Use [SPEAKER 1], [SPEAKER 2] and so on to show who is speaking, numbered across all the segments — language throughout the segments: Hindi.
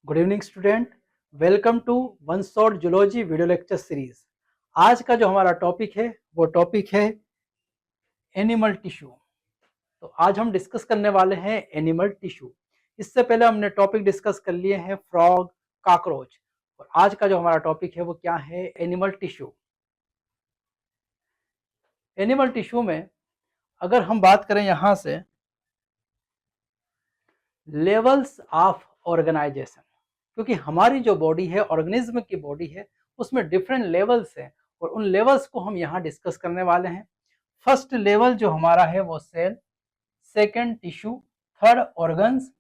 [SPEAKER 1] Good evening student, welcome to one shot zoology video lecture series. आज का जो हमारा टॉपिक है वो टॉपिक है एनिमल टिश्यू। तो आज हम डिस्कस करने वाले हैं एनिमल टिश्यू। इससे पहले हमने टॉपिक डिस्कस कर लिए हैं फ्रॉग, कॉकरोच, और आज का जो हमारा टॉपिक है वो क्या है, एनिमल टिश्यू। एनिमल टिश्यू में अगर हम बात करें यहाँ से लेवल्स ऑफ ऑर्गेनाइजेशन, क्योंकि हमारी जो बॉडी है, ऑर्गेनिज्म की बॉडी है, उसमें डिफरेंट लेवल्स हैं और उन लेवल्स को हम यहाँ डिस्कस करने वाले हैं। फर्स्ट लेवल जो हमारा है वो cell, second tissue, third organs,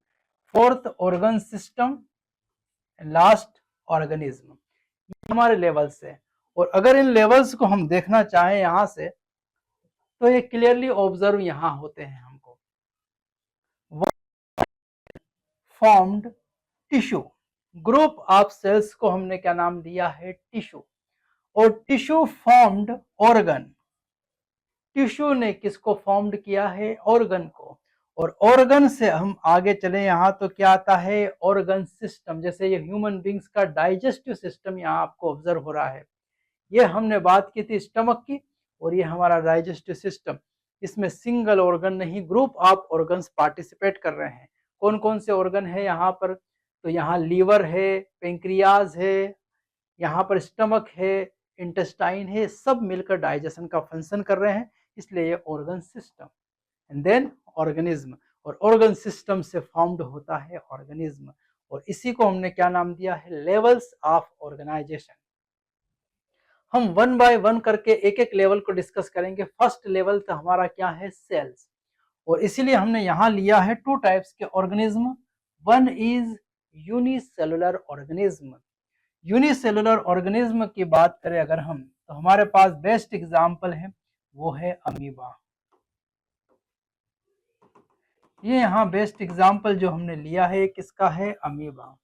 [SPEAKER 1] fourth organ system, last organism. ये हमारे लेवल्स है। और अगर इन लेवल्स को हम देखना चाहें यहाँ से तो ये क्लियरली ऑब्जर्व यहाँ होते हैं हमको। Formed tissue, group of cells को हमने क्या नाम दिया है, टिश्यू। और टिश्यू फॉर्म्ड ऑर्गन, टिश्यू ने किसको फॉर्म्ड किया है, ऑर्गन को। और ऑर्गन से हम आगे चले यहाँ तो क्या आता है, ऑर्गन सिस्टम। जैसे ये ह्यूमन बींग्स का डाइजेस्टिव सिस्टम यहाँ आपको ऑब्जर्व हो रहा है। ये हमने बात की थी स्टमक की, और ये हमारा डाइजेस्टिव सिस्टम। इसमें सिंगल ऑर्गन नहीं, ग्रुप ऑफ ऑर्गन्स पार्टिसिपेट कर रहे हैं। कौन कौन से ऑर्गन है यहाँ पर, तो यहाँ लीवर है, पेंक्रियाज है, यहाँ पर स्टमक है, इंटेस्टाइन है, सब मिलकर डाइजेशन का फंक्शन कर रहे हैं, इसलिए ये organ system. And then organism, और ऑर्गन सिस्टम से फॉर्म्ड होता है ऑर्गेनिज्म। और इसी को हमने क्या नाम दिया है, लेवल्स ऑफ ऑर्गेनाइजेशन। हम वन बाय वन करके एक एक लेवल को डिस्कस करेंगे। फर्स्ट लेवल तो हमारा क्या है, सेल्स। और इसीलिए हमने यहाँ लिया है टू टाइप्स के organism. One is unicellular organism. Unicellular organism की बात करें अगर हम, तो हमारे पास बेस्ट एग्जांपल है वो है अमीबा। ये यहाँ बेस्ट एग्जांपल जो हमने लिया है किसका है, अमीबा।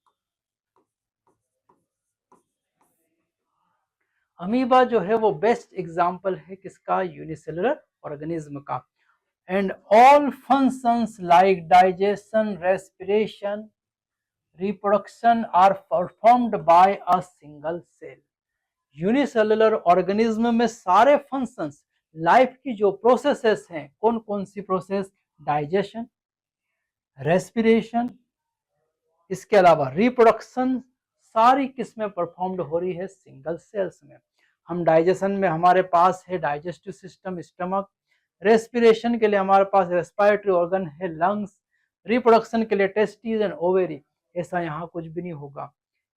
[SPEAKER 1] अमीबा जो है वो बेस्ट एग्जांपल है किसका, यूनिसेलुलर ऑर्गेनिज्म का। And all functions like digestion, respiration, reproduction are performed by a single cell। Unicellular organism में सारे फंक्शंस, लाइफ की जो प्रोसेसेस हैं, कौन कौन सी प्रोसेस, डाइजेशन, रेस्पिरेशन, इसके अलावा रिप्रोडक्शन, सारी किस्में परफॉर्म्ड हो रही है सिंगल सेल्स में। हम डाइजेशन में हमारे पास है डाइजेस्टिव सिस्टम, स्टमक। रेस्पिरेशन के लिए हमारे पास रेस्पिरेटरी ऑर्गन है, लंग्स। रिप्रोडक्शन के लिए टेस्टिस एंड ओवेरी। ऐसा यहाँ कुछ भी नहीं होगा।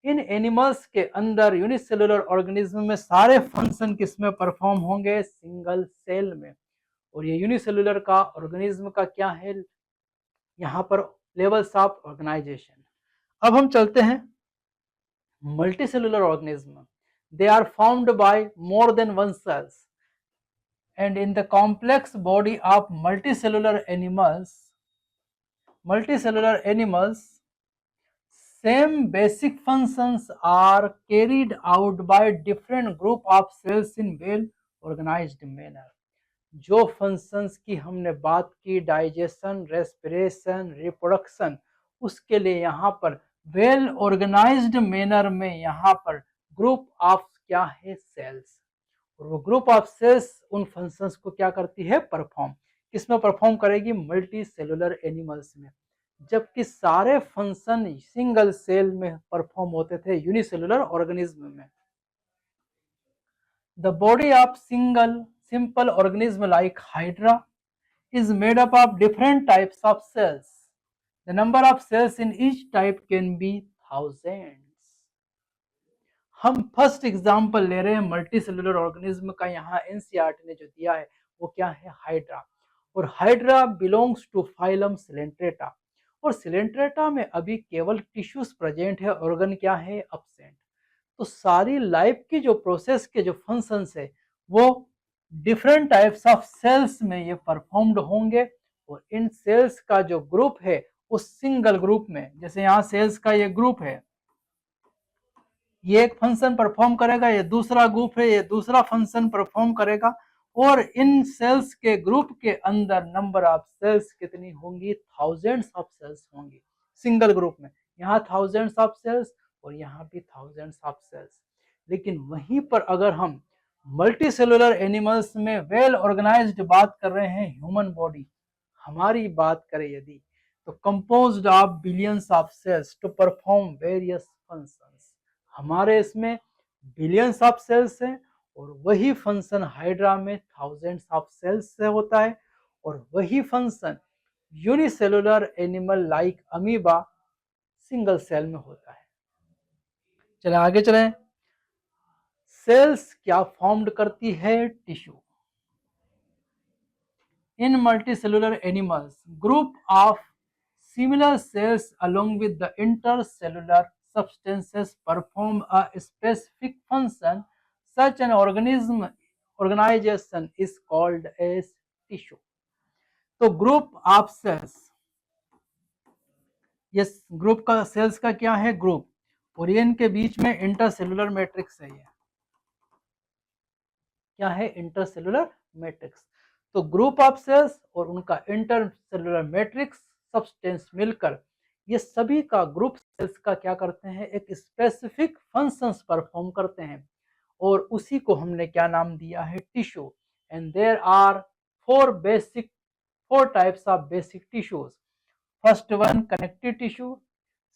[SPEAKER 1] इन एनिमल्स के अंदर यूनिसेलुलर ऑर्गेनिज्म में सारे फंक्शन किसमें परफॉर्म होंगे, सिंगल सेल में। और ये यूनिसेलुलर का ऑर्गेनिज्म का क्या है, यहाँ पर लेवल्स ऑफ ऑर्गेनाइजेशन। अब हम चलते हैं multicellular organism. They are formed by more than one cells, and in the complex body of multicellular animals, same basic functions are carried out by different group of cells in well organized manner। जो फंक्शंस की हमने बात की, डाइजेशन, रेस्पिरेशन, रिप्रोडक्शन, उसके लिए यहाँ पर वेल ऑर्गेनाइज्ड मैनर में यहाँ पर ग्रुप ऑफ क्या है, सेल्स। और वो ग्रुप ऑफ सेल्स उन फंक्शंस को क्या करती है, परफॉर्म। किसमें परफॉर्म करेगी, मल्टी सेलुलर एनिमल्स में। जबकि सारे फंक्शन सिंगल सेल में परफॉर्म होते थे यूनिसेलुलर ऑर्गेनिज्म में। The body of simple organism like hydra is made up of different types of cells। the number of cells in each type can be thousands। हम फर्स्ट एग्जांपल ले रहे हैं मल्टी सेलुलर ऑर्गेनिज्म का। यहाँ एनसीईआरटी ने जो दिया है वो क्या है, हाइड्रा। और hydra belongs to phylum Coelenterata. और सिलेंट्रेटा में अभी केवल टिश्यूज प्रेजेंट है, ऑर्गन क्या है, अब्सेंट। तो सारी लाइफ की जो प्रोसेस के जो फंक्शंस है वो डिफरेंट टाइप्स ऑफ सेल्स में ये परफॉर्म्ड होंगे। और इन सेल्स का जो ग्रुप है उस सिंगल ग्रुप में, जैसे यहाँ सेल्स का ये ग्रुप है, ये एक फंक्शन परफॉर्म करेगा, ये दूसरा ग्रुप है, ये दूसरा फंक्शन परफॉर्म करेगा। और इन सेल्स के ग्रुप के अंदर नंबर ऑफ सेल्स कितनी होंगी, थाउजेंड्स ऑफ सेल्स होंगी सिंगल ग्रुप में। यहाँ थाउजेंड्स ऑफ सेल्स और यहाँ भी थाउजेंड्स ऑफ सेल्स। लेकिन वहीं पर अगर हम मल्टी सेलुलर एनिमल्स में वेल ऑर्गेनाइज्ड बात कर रहे हैं, ह्यूमन बॉडी हमारी बात करें यदि, तो composed of billions of cells to perform various functions. हमारे इसमें बिलियंस ऑफ सेल्स हैं और वही फंक्शन हाइड्रा में थाउजेंड्स ऑफ सेल्स से होता है और वही function unicellular animal like amoeba single cell में होता है। चले आगे चलें। सेल्स क्या फॉर्म्ड करती है? Tissue. In multicellular animals, group of similar cells along with the intercellular substances perform a specific function. Such an organization is called as tissue. तो ग्रुप ऑफ सेल्स, ये ग्रुप का सेल्स का क्या है? ग्रुप, और ये इनके बीच में इंटरसेलुलर मैट्रिक्स है। ये क्या है? Intercellular matrix. तो ग्रुप ऑफ सेल्स और उनका इंटरसेलुलर मैट्रिक्स सब्सटेंस मिलकर ये सभी का ग्रुप सेल्स का क्या करते हैं? एक स्पेसिफिक फंक्शंस परफॉर्म करते हैं और उसी को हमने क्या नाम दिया है? Tissue. And there are four types of basic tissues. First one connective tissue,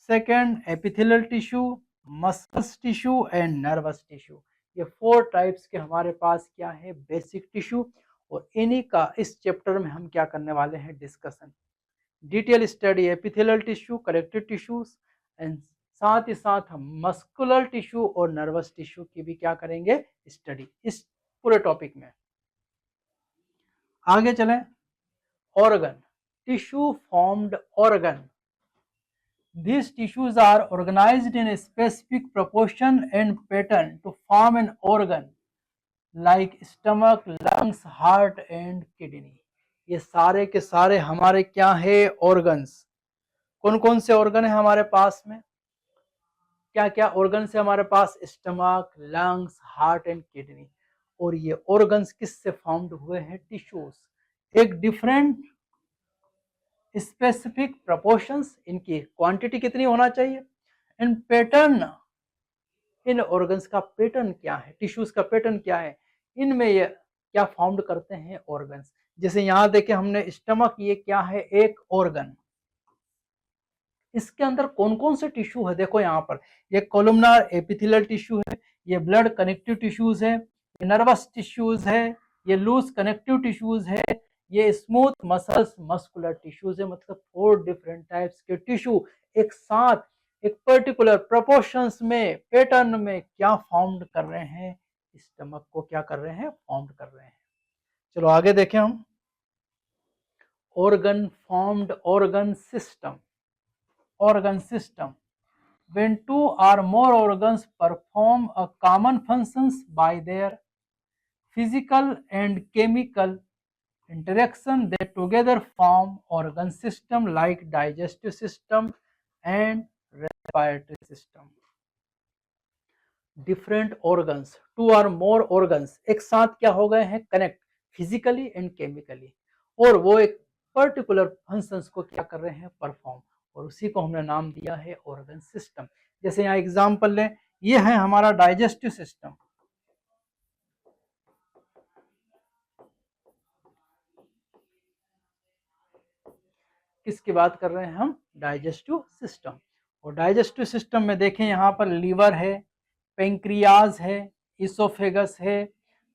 [SPEAKER 1] second epithelial tissue, muscles tissue and nervous tissue. ये फोर टाइप्स के हमारे पास क्या है? Basic tissue. और इन्हीं का इस चैप्टर में हम क्या करने वाले हैं? Discussion, detail study epithelial tissue, connective tissues and साथ ही साथ हम मस्कुलर टिश्यू और नर्वस टिश्यू की भी क्या करेंगे? स्टडी इस पूरे टॉपिक में। आगे चलें। Organ, tissue formed organ. These tissues are organized in a specific proportion and pattern to form an organ like stomach, lungs, heart and kidney. ये सारे के सारे हमारे क्या है? ऑर्गन्स। कौन कौन से ऑर्गन है हमारे पास में? क्या क्या ऑर्गन है हमारे पास? Stomach, lungs, heart and kidney. और ये ऑर्गन्स किससे फॉर्म्ड हुए हैं? टिश्यूज। एक डिफरेंट स्पेसिफिक प्रोपोर्शंस, इनकी क्वांटिटी कितनी होना चाहिए? एंड पैटर्न, इन ऑर्गन्स का पैटर्न क्या है? टिश्यूज का पैटर्न क्या है? इनमें ये क्या फॉर्म्ड करते हैं? ऑर्गन्स। जैसे यहाँ देखे हमने स्टमक, ये क्या है? एक ऑर्गन। इसके अंदर कौन कौन से टिश्यू है? देखो यहाँ पर, ये कोलुमनार एपिथेलियल टिश्यू है, ये ब्लड कनेक्टिव टिश्यूज है, ये नर्वस टिश्यूज है, ये लूज कनेक्टिव टिश्यूज है, ये स्मूथ मसल्स मस्कुलर टिश्यूज है। मतलब फोर डिफरेंट टाइप्स के टिश्यू एक साथ एक पर्टिकुलर प्रोपोर्शंस में, पैटर्न में क्या फॉर्म्ड कर रहे हैं? स्टमक को क्या कर रहे हैं? फॉर्म्ड कर रहे हैं। चलो आगे देखें हम। Organ formed organ system. Organ system. When two or more organs perform a common functions by their physical and chemical interaction, they together form organ system like digestive system and respiratory system. Different organs, two or more organs एक साथ क्या हो गए हैं? कनेक्ट फिजिकली एंड केमिकली, और वो एक पर्टिकुलर फंक्शंस को क्या कर रहे हैं? परफॉर्म। और उसी को हमने नाम दिया है ऑर्गन सिस्टम। जैसे यहाँ एग्जांपल लें, ये है हमारा डाइजेस्टिव सिस्टम। किसकी बात कर रहे हैं हम? Digestive system. और डाइजेस्टिव सिस्टम में देखें यहाँ पर लीवर है, पेंक्रियाज है, इसोफेगस है,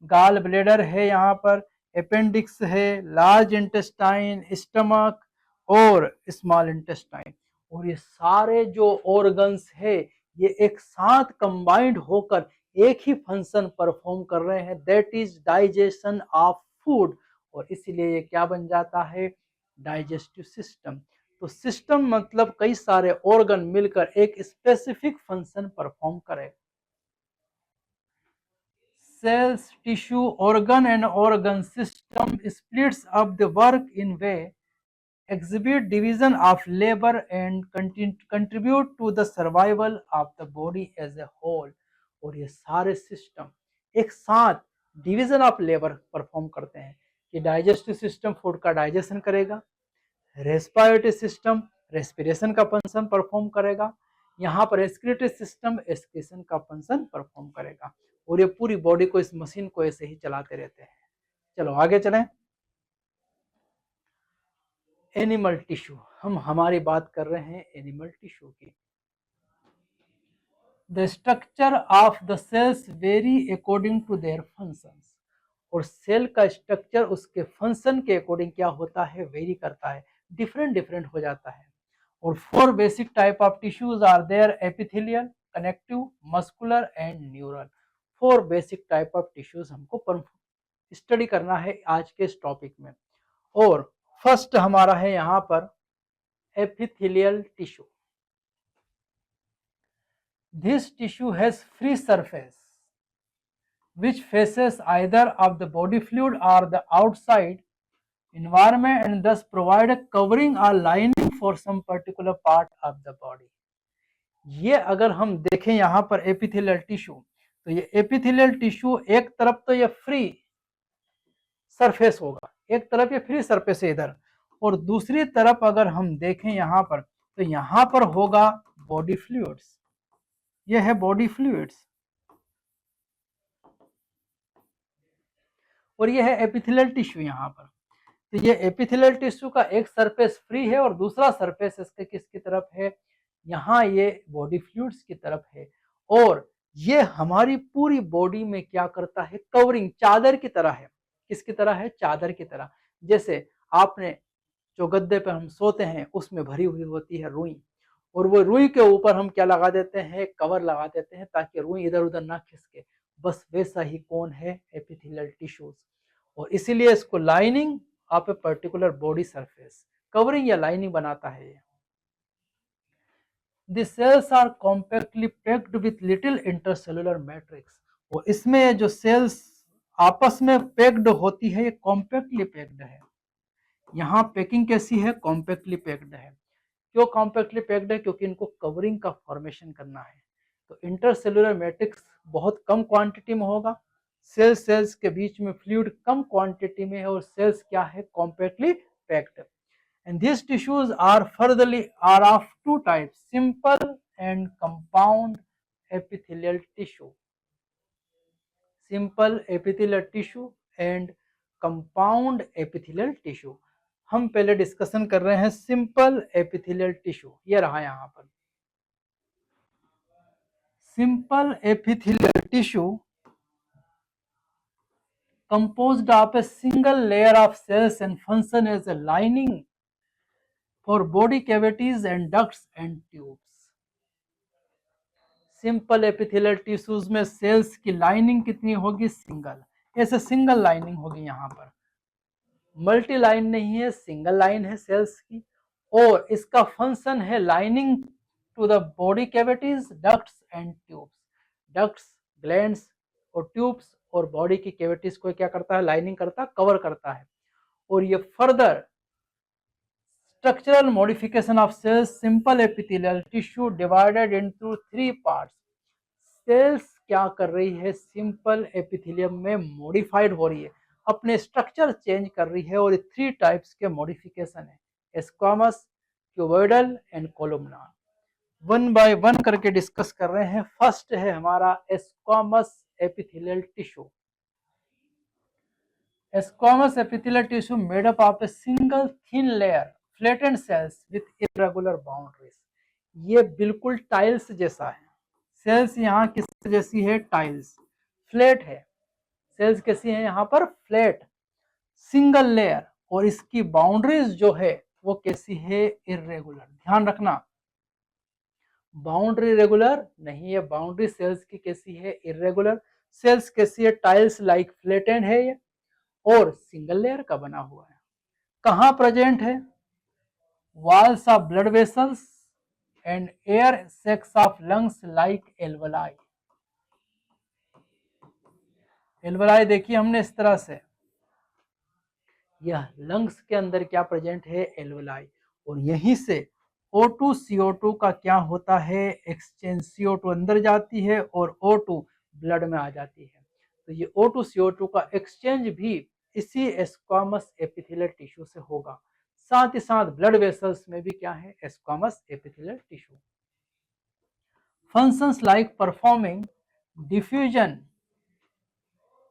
[SPEAKER 1] गाल ब्लेडर है, यहाँ पर अपेंडिक्स है, लार्ज इंटेस्टाइन, स्टमक और स्मॉल इंटेस्टाइन। और ये सारे जो ऑर्गन्स है ये एक साथ कंबाइंड होकर एक ही फंक्शन परफॉर्म कर रहे हैं, that is digestion of food. और इसीलिए ये क्या बन जाता है? Digestive system. तो सिस्टम मतलब कई सारे ऑर्गन मिलकर एक स्पेसिफिक फंक्शन परफॉर्म करें। Cells, tissue, organ and organ system splits up the work in way exhibit division of labor and contribute to the survival of the body as a whole। और ये सारे सिस्टम एक साथ डिवीजन ऑफ लेबर परफॉर्म करते हैं कि डाइजेस्टिव सिस्टम फूड का डाइजेशन करेगा, रेस्पिरेटरी सिस्टम रेस्पिरेशन का फंक्शन परफॉर्म करेगा, यहाँ पर रेस्पिरेटरी सिस्टम एक्सक्रीशन का फंक्शन परफॉर्म करेगा, और ये पूरी बॉडी को, इस मशीन को ऐसे ही चलाते रहते हैं। चलो आगे चलें। एनिमल टिश्यू, हम हमारी बात कर रहे हैं एनिमल टिश्यू की। The structure of the cells vary according to their functions, और सेल का स्ट्रक्चर उसके फंक्शन के अकॉर्डिंग क्या होता है, वेरी करता है, डिफरेंट डिफरेंट हो जाता है। और 4 basic type of tissues are there, epithelial, connective, muscular and neural. 4 basic type of tissues हमको स्टडी करना है आज के इस टॉपिक में। और फर्स्ट हमारा है यहाँ पर epithelial tissue. This tissue has free surface which faces either of the body fluid or the outside environment and thus provide a covering or lining for some particular part of the body। ये अगर हम देखें यहाँ पर एपिथेलियल टिश्यू, तो ये एपिथेलियल टिश्यू एक तरफ तो ये फ्री सरफेस होगा, एक तरफ ये फ्री सरफेस है इधर, और दूसरी तरफ अगर हम देखें यहाँ पर, तो यहाँ पर होगा बॉडी फ्लूइड्स, ये है बॉडी फ्लूइड्स, और ये है एपिथेलियल टिश्यू यहाँ पर। तो ये एपिथेलियल टिश्यू का एक सरफेस फ्री है और दूसरा सरफेस इसके किसकी तरफ है, यहाँ ये बॉडी फ्लूइड्स की तरफ है, और ये हमारी पूरी बॉडी में क्या करता है, कवरिंग, चादर की तरह है। किसकी तरह है, चादर की तरह। जैसे आपने जो गद्दे पे हम सोते हैं उसमें भरी हुई होती है रुई, और वो रुई के ऊपर हम क्या लगा देते हैं, कवर लगा देते हैं ताकि रुई इधर उधर ना खिसके। बस वैसा ही कौन है, एपिथेलियल टिश्यूज। और इसीलिए इसको lining of a particular body surface, covering या लाइनिंग बनाता है। The cells are compactly packed with little intercellular matrix, और इसमें जो सेल्स आपस में पैक्ड होती है, ये कॉम्पैक्टली पैक्ड है। यहाँ पैकिंग कैसी है, कॉम्पैक्टली पैक्ड है। क्यों कॉम्पैक्टली पैक्ड है, क्योंकि इनको कवरिंग का फॉर्मेशन करना है। तो इंटरसेलुलर मैट्रिक्स बहुत कम क्वांटिटी में होगा, सेल्स के बीच में फ्लूइड कम क्वांटिटी में है, और सेल्स क्या है, compactly packed. And these tissues are of 2 types, simple and compound epithelial tissue. Simple epithelial tissue and compound epithelial tissue. हम पहले डिस्कशन कर रहे हैं सिंपल एपिथेलियल टिश्यू, ये रहा यहाँ पर। Simple epithelial tissue composed of a single layer of cells and function as a lining for body cavities and ducts and tubes। Simple epithelial tissues में सेल्स की लाइनिंग कितनी होगी, सिंगल, ऐसे सिंगल लाइनिंग होगी। यहाँ पर मल्टी लाइन नहीं है, सिंगल लाइन है सेल्स की, और इसका फंक्शन है lining to the body cavities, ducts and tubes. Ducts, glands और ट्यूब्स और बॉडी की कैविटीज को क्या करता है, लाइनिंग करता है, कवर करता है। और ये further structural modification of cells, simple epithelial tissue divided into 3 parts। Sales क्या कर रही है, सिंपल एपिथेलियम में मॉडिफाइड हो रही है, अपने स्ट्रक्चर चेंज कर रही है, और 3 टाइप्स के मॉडिफिकेशन है, squamous, cuboidal and columnar. One by one करके डिस्कस कर रहे हैं। फर्स्ट है हमारा squamous epithelial tissue. Squamous epithelial tissue made up of a single thin layer flattened cells with irregular boundaries। ये बिल्कुल टाइल्स जैसा है। सेल्स यहाँ किस जैसी है, टाइल्स, फ्लैट है। सेल्स कैसी है, यहाँ पर फ्लैट, सिंगल लेयर, और इसकी बाउंड्रीज जो है वो कैसी है, इरेगुलर। ध्यान रखना, बाउंड्री रेगुलर नहीं है, बाउंड्री सेल्स की कैसी है, इरेगुलर। सेल्स कैसी है, टाइल्स लाइक फ्लैटेंड है ये, और सिंगल लेयर का बना हुआ है। कहाँ प्रेजेंट है, walls of blood vessels and air sacs of lungs like alveoli. Alveoli देखिए हमने इस तरह से, यह लंग्स के अंदर क्या प्रेजेंट है, एल्वलाई, और यहीं से O2 CO2 का क्या होता है, एक्सचेंज। CO2 अंदर जाती है और O2 ब्लड में आ जाती है। तो ये O2 CO2 का एक्सचेंज भी इसी स्क्वामस एपिथेलियल टिश्यू से होगा। साथ ही साथ ब्लड वेसल्स में भी क्या है, squamous epithelial tissue. Functions like performing diffusion,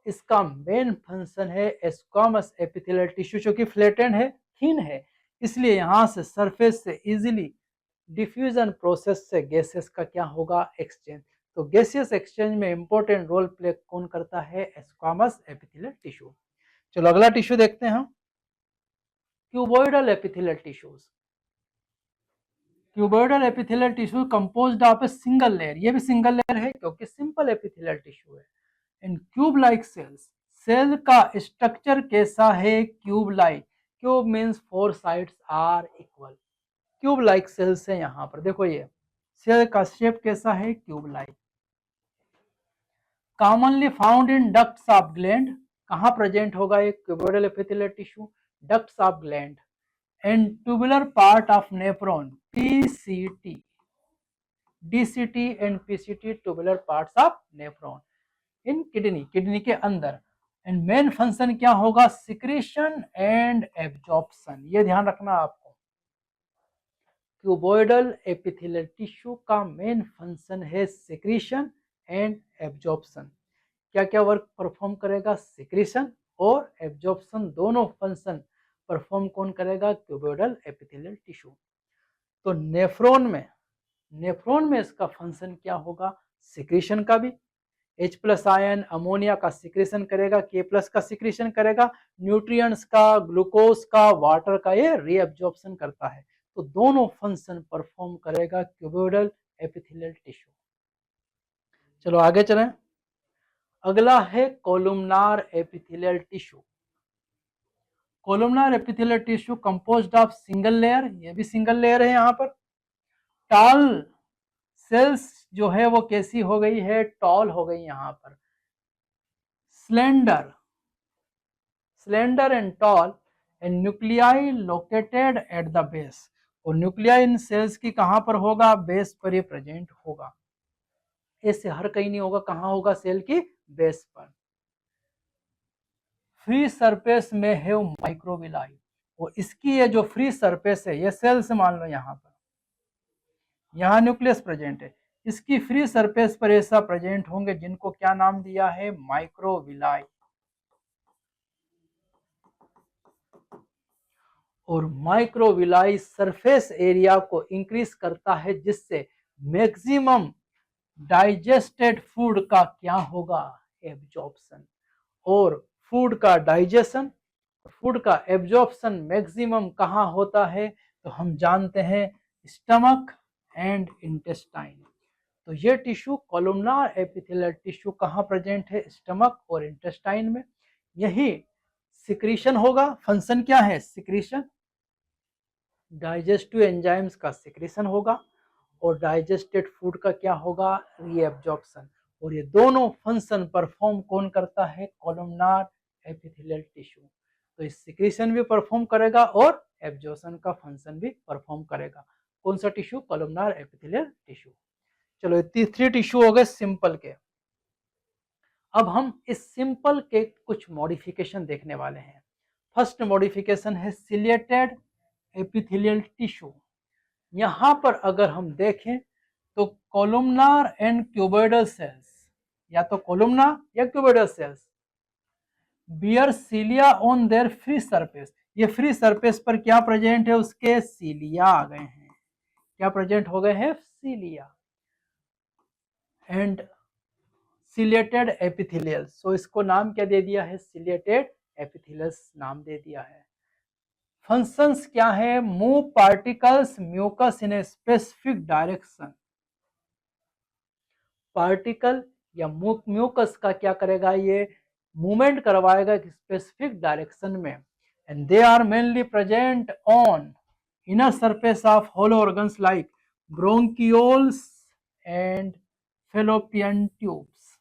[SPEAKER 1] इसका मेन फंक्शन है स्क्वामस एपिथेलियल टिश्यू, जो कि फ्लैटेंड है, थिन है, इसलिए यहां से सरफेस से इजीली डिफ्यूजन प्रोसेस से गैसेस का क्या होगा, एक्सचेंज। तो गैसियस एक्सचेंज में इंपॉर्टेंट रोल प्ले कौन करता है, स्क्वामस एपिथेलियल टिश्यू। चलो अगला टिश्यू देखते हैं हम, cuboidal epithelial tissues. Cuboidal epithelial tissue composed of a single layer, ये भी सिंगल लेयर है क्योंकि सिंपल एपिथेलियल टिश्यू है। In cube like cells, cell का स्ट्रक्चर कैसा है, cube like, cube means 4 sides are equal, cube like cells है। यहाँ पर देखो ये सेल का शेप कैसा है, cube like. Commonly found in ducts of gland, कहाँ प्रेजेंट होगा एक cuboidal epithelial tissue, ducts of gland and tubular part of nephron, PCT, DCT and PCT tubular parts of nephron in kidney, kidney के अंदर। एंड मेन फंक्शन क्या होगा, सिक्रीशन एंड एब्जॉर्प्शन, ये ध्यान रखना आपको। क्यूबॉइडल एपिथेलियल टिश्यू का मेन फंक्शन है सिक्रीशन एंड एब्जॉर्प्शन। क्या क्या वर्क परफॉर्म करेगा, सिक्रीशन और एब्जॉर्प्शन, दोनों फंक्शन परफॉर्म कौन करेगा, क्यूबॉइडल एपिथेलियल टिश्यू। तो नेफ्रॉन में इसका फंक्शन क्या होगा, सिक्रीशन का भी, H+ आयन अमोनिया का सिक्रेशन करेगा, K+ का सिक्रेशन करेगा, न्यूट्रिएंट्स का, ग्लूकोज का, वाटर का ये रीअब्जॉर्प्शन करता है। तो दोनों फंक्शन परफॉर्म करेगा क्यूबॉइडल एपिथेलियल टिश्यू। चलो आगे चलें, अगला है columnar epithelial tissue. Columnar epithelial tissue composed of single layer, ये भी सिंगल लेयर है। यहाँ पर टॉल सेल्स जो है वो कैसी हो गई है, टॉल हो गई। यहाँ पर slender and tall and nuclei located at the base, और न्यूक्लियाई इन सेल्स की कहां पर होगा, बेस पर ये प्रेजेंट होगा। ऐसे हर कहीं नहीं होगा, कहां होगा, सेल की बेस पर। फ्री सरफेस में है माइक्रोविलाई, और इसकी ये जो फ्री सरफेस है, ये सेल्स मान लो, यहाँ पर यहाँ न्यूक्लियस प्रेजेंट है, इसकी फ्री सरफेस पर ऐसा प्रेजेंट होंगे जिनको क्या नाम दिया है, माइक्रोविलाई। और माइक्रोविलाई सरफेस एरिया को इंक्रीज करता है, जिससे मैक्सिमम डाइजेस्टेड फूड का क्या होगा, एब्जॉर्प्शन। और फूड का डाइजेशन, फूड का एब्जॉर्प्शन मैक्सिमम कहाँ होता है, तो हम जानते हैं स्टमक एंड इंटेस्टाइन। तो ये टिश्यू कोलुमनार एपिथेलियल टिश्यू कहाँ प्रेजेंट है, स्टमक और इंटेस्टाइन में। यही सिक्रीशन होगा, फंक्शन क्या है, सिक्रीशन, डाइजेस्टिव एंजाइम्स का सिक्रीशन होगा, और डाइजेस्टेड फूड का क्या होगा, रीएब्जॉर्प्शन। और ये दोनों फंक्शन परफॉर्म कौन करता है, कोलुमनार एपिथेलियल टिश्यू। तो इस सिक्रीशन भी परफॉर्म करेगा और एब्जॉर्प्शन का फंक्शन भी परफॉर्म करेगा। कौन सा टिश्यू, कोलुमनार एपिथेलियल टिश्यू। चलो 3 टिश्यू हो गए सिंपल के। अब हम इस सिंपल के कुछ मॉडिफिकेशन देखने वाले हैं। फर्स्ट मॉडिफिकेशन है सिलिएटेड एपिथेलियल टिश्यू। यहां पर अगर हम देखें तो कोलुमनार एंड क्यूबॉइडल सेल्स, या तो कोलुमनार या cuboidal cells bear cilia on their free surface, ये फ्री सरफेस पर क्या प्रेजेंट है, उसके सीलिया आ गए हैं, क्या प्रेजेंट हो गए हैं, सीलिया। एंड सिलिएटेड एपिथेलियल, सो इसको नाम क्या दे दिया है, सिलिएटेड एपिथेलियल्स नाम दे दिया है। फंक्शंस क्या है, move particles mucus in a specific direction, particle या म्यूकस का क्या करेगा, ये मूवमेंट करवाएगा एक स्पेसिफिक डायरेक्शन में। And they are mainly present on inner surface of hollow organs like bronchioles and fallopian tubes.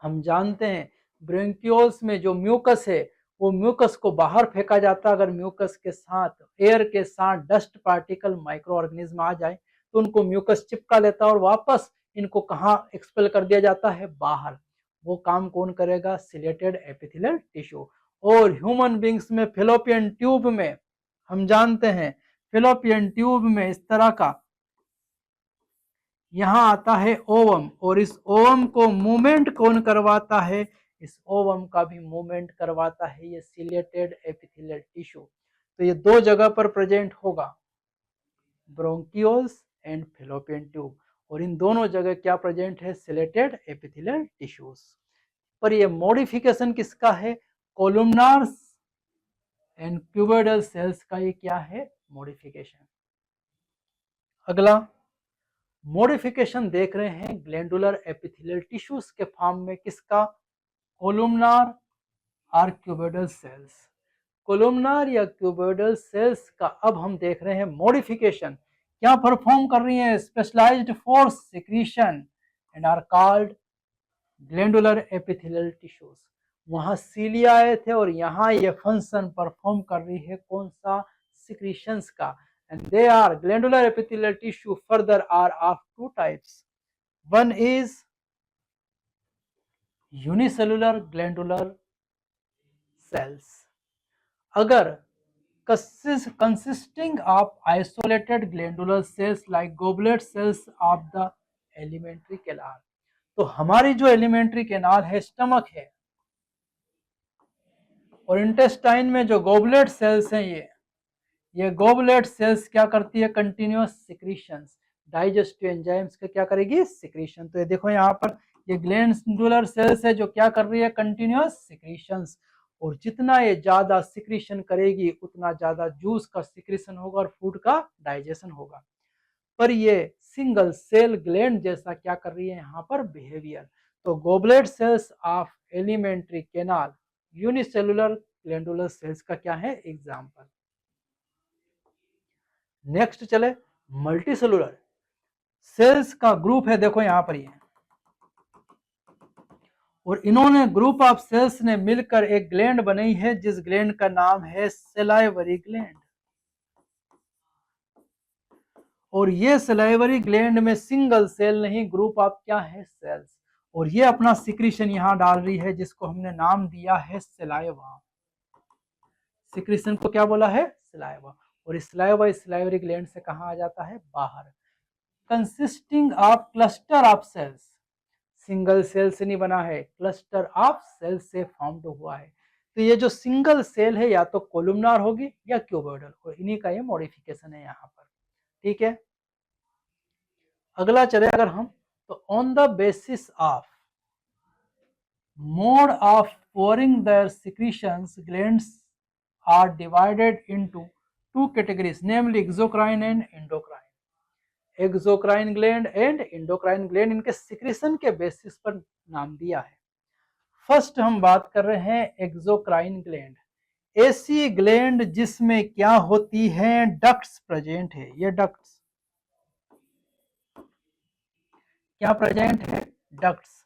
[SPEAKER 1] हम जानते हैं ब्रोंकियोल्स में जो म्यूकस है, वो म्यूकस को बाहर फेंका जाता है। अगर म्यूकस के साथ, एयर के साथ डस्ट पार्टिकल, माइक्रो ऑर्गेनिज्म आ जाए तो उनको म्यूकस चिपका लेता है और वापस इनको कहाँ एक्सपेल कर दिया जाता है, बाहर। वो काम कौन करेगा, सिलिएटेड एपिथेलियल टिश्यू। और ह्यूमन बींग्स में फेलोपियन ट्यूब में हम जानते हैं फेलोपियन ट्यूब में इस तरह का यहाँ आता है ओवम, और इस ओवम को मूवमेंट कौन करवाता है? इस ओवम का भी मूवमेंट करवाता है ये सिलेटेड एपिथेलियल टिश्यू। तो ये दो जगह पर प्रेजेंट होगा, ब्रोंकियोल्स एंड फेलोपियन ट्यूब, और इन दोनों जगह क्या प्रेजेंट है? Chelated epithelial tissues. पर ये मॉडिफिकेशन किसका है? कोलुमनार एंड क्यूबोइडल सेल्स का ये क्या है? मॉडिफिकेशन। अगला मॉडिफिकेशन देख रहे हैं ग्लैंडुलर एपिथेलियल टिश्यूज के फॉर्म में, किसका? कोलुमनार और क्यूबोइडल सेल्स। कोलुमनार या क्यूबोइडल सेल्स का अब हम देख रहे हैं मॉडिफिकेशन क्या परफॉर्म कर रही हैं? Specialised for secretion and are called glandular epithelial tissues. वहां सीलिया आए थे और यहाँ ये फंक्शन परफॉर्म कर रही है कौन सा? सिक्रीशंस का। and they are glandular epithelial tissue further are of two types. One is unicellular glandular cells. अगर consisting of isolated glandular cells like goblet cells of the alimentary canal. तो हमारी जो एलिमेंट्री कैनाल है, स्टमक है, और इंटेस्टाइन में जो गोबलेट सेल्स हैं, ये गोबलेट सेल्स क्या करती है? कंटिन्यूअस सिक्रीशंस, डाइजेस्टिव एंजाइम्स का क्या करेगी? सिक्रीशन। तो ये देखो यहाँ पर ये ग्लैंडुलर सेल्स है जो क्या कर रही है? Continuous secretions. और जितना ये ज्यादा सिक्रीशन करेगी उतना ज्यादा जूस का सिक्रीशन होगा और फूड का डाइजेशन होगा। पर ये सिंगल सेल ग्लैंड जैसा क्या कर रही है यहाँ पर? बिहेवियर। तो goblet cells of alimentary canal unicellular glandular cells का क्या है? एग्जाम्पल। नेक्स्ट चले मल्टीसेलुलर सेल्स का ग्रुप है, देखो यहां पर ये, और इन्होंने ग्रुप ऑफ सेल्स ने मिलकर एक ग्लैंड बनाई है जिस ग्लैंड का नाम है सलाइवरी ग्लैंड। और ये सलाइवरी ग्लैंड में सिंगल सेल नहीं, ग्रुप ऑफ क्या है? सेल्स। और ये अपना सिक्रीशन यहां डाल रही है जिसको हमने नाम दिया है सलाइवा। सिक्रीशन को क्या बोला है? सलाइवा। और इस सलाइवा इस सलाइवरी ग्लैंड से कहां आ जाता है? बाहर। Consisting of cluster of cells, single cell से नहीं बना है, क्लस्टर ऑफ सेल से फॉर्म्ड हुआ है। तो ये जो सिंगल सेल है या तो कोलुमनार होगी या क्यूबोइडल, और इन्हीं का ये मॉडिफिकेशन है यहाँ पर। ठीक है, अगला चले अगर हम, तो on the basis of mode of pouring their secretions, glands are divided into two categories, namely exocrine and endocrine. Exocrine gland and endocrine gland, इनके सिक्रेशन के बेसिस पर नाम दिया है। फर्स्ट हम बात कर रहे हैं एक्सोक्राइन ग्लैंड, ऐसी ग्लैंड जिसमें क्या होती है? डक्ट्स प्रेजेंट है। ये डक्ट्स क्या प्रेजेंट है? डक्ट्स।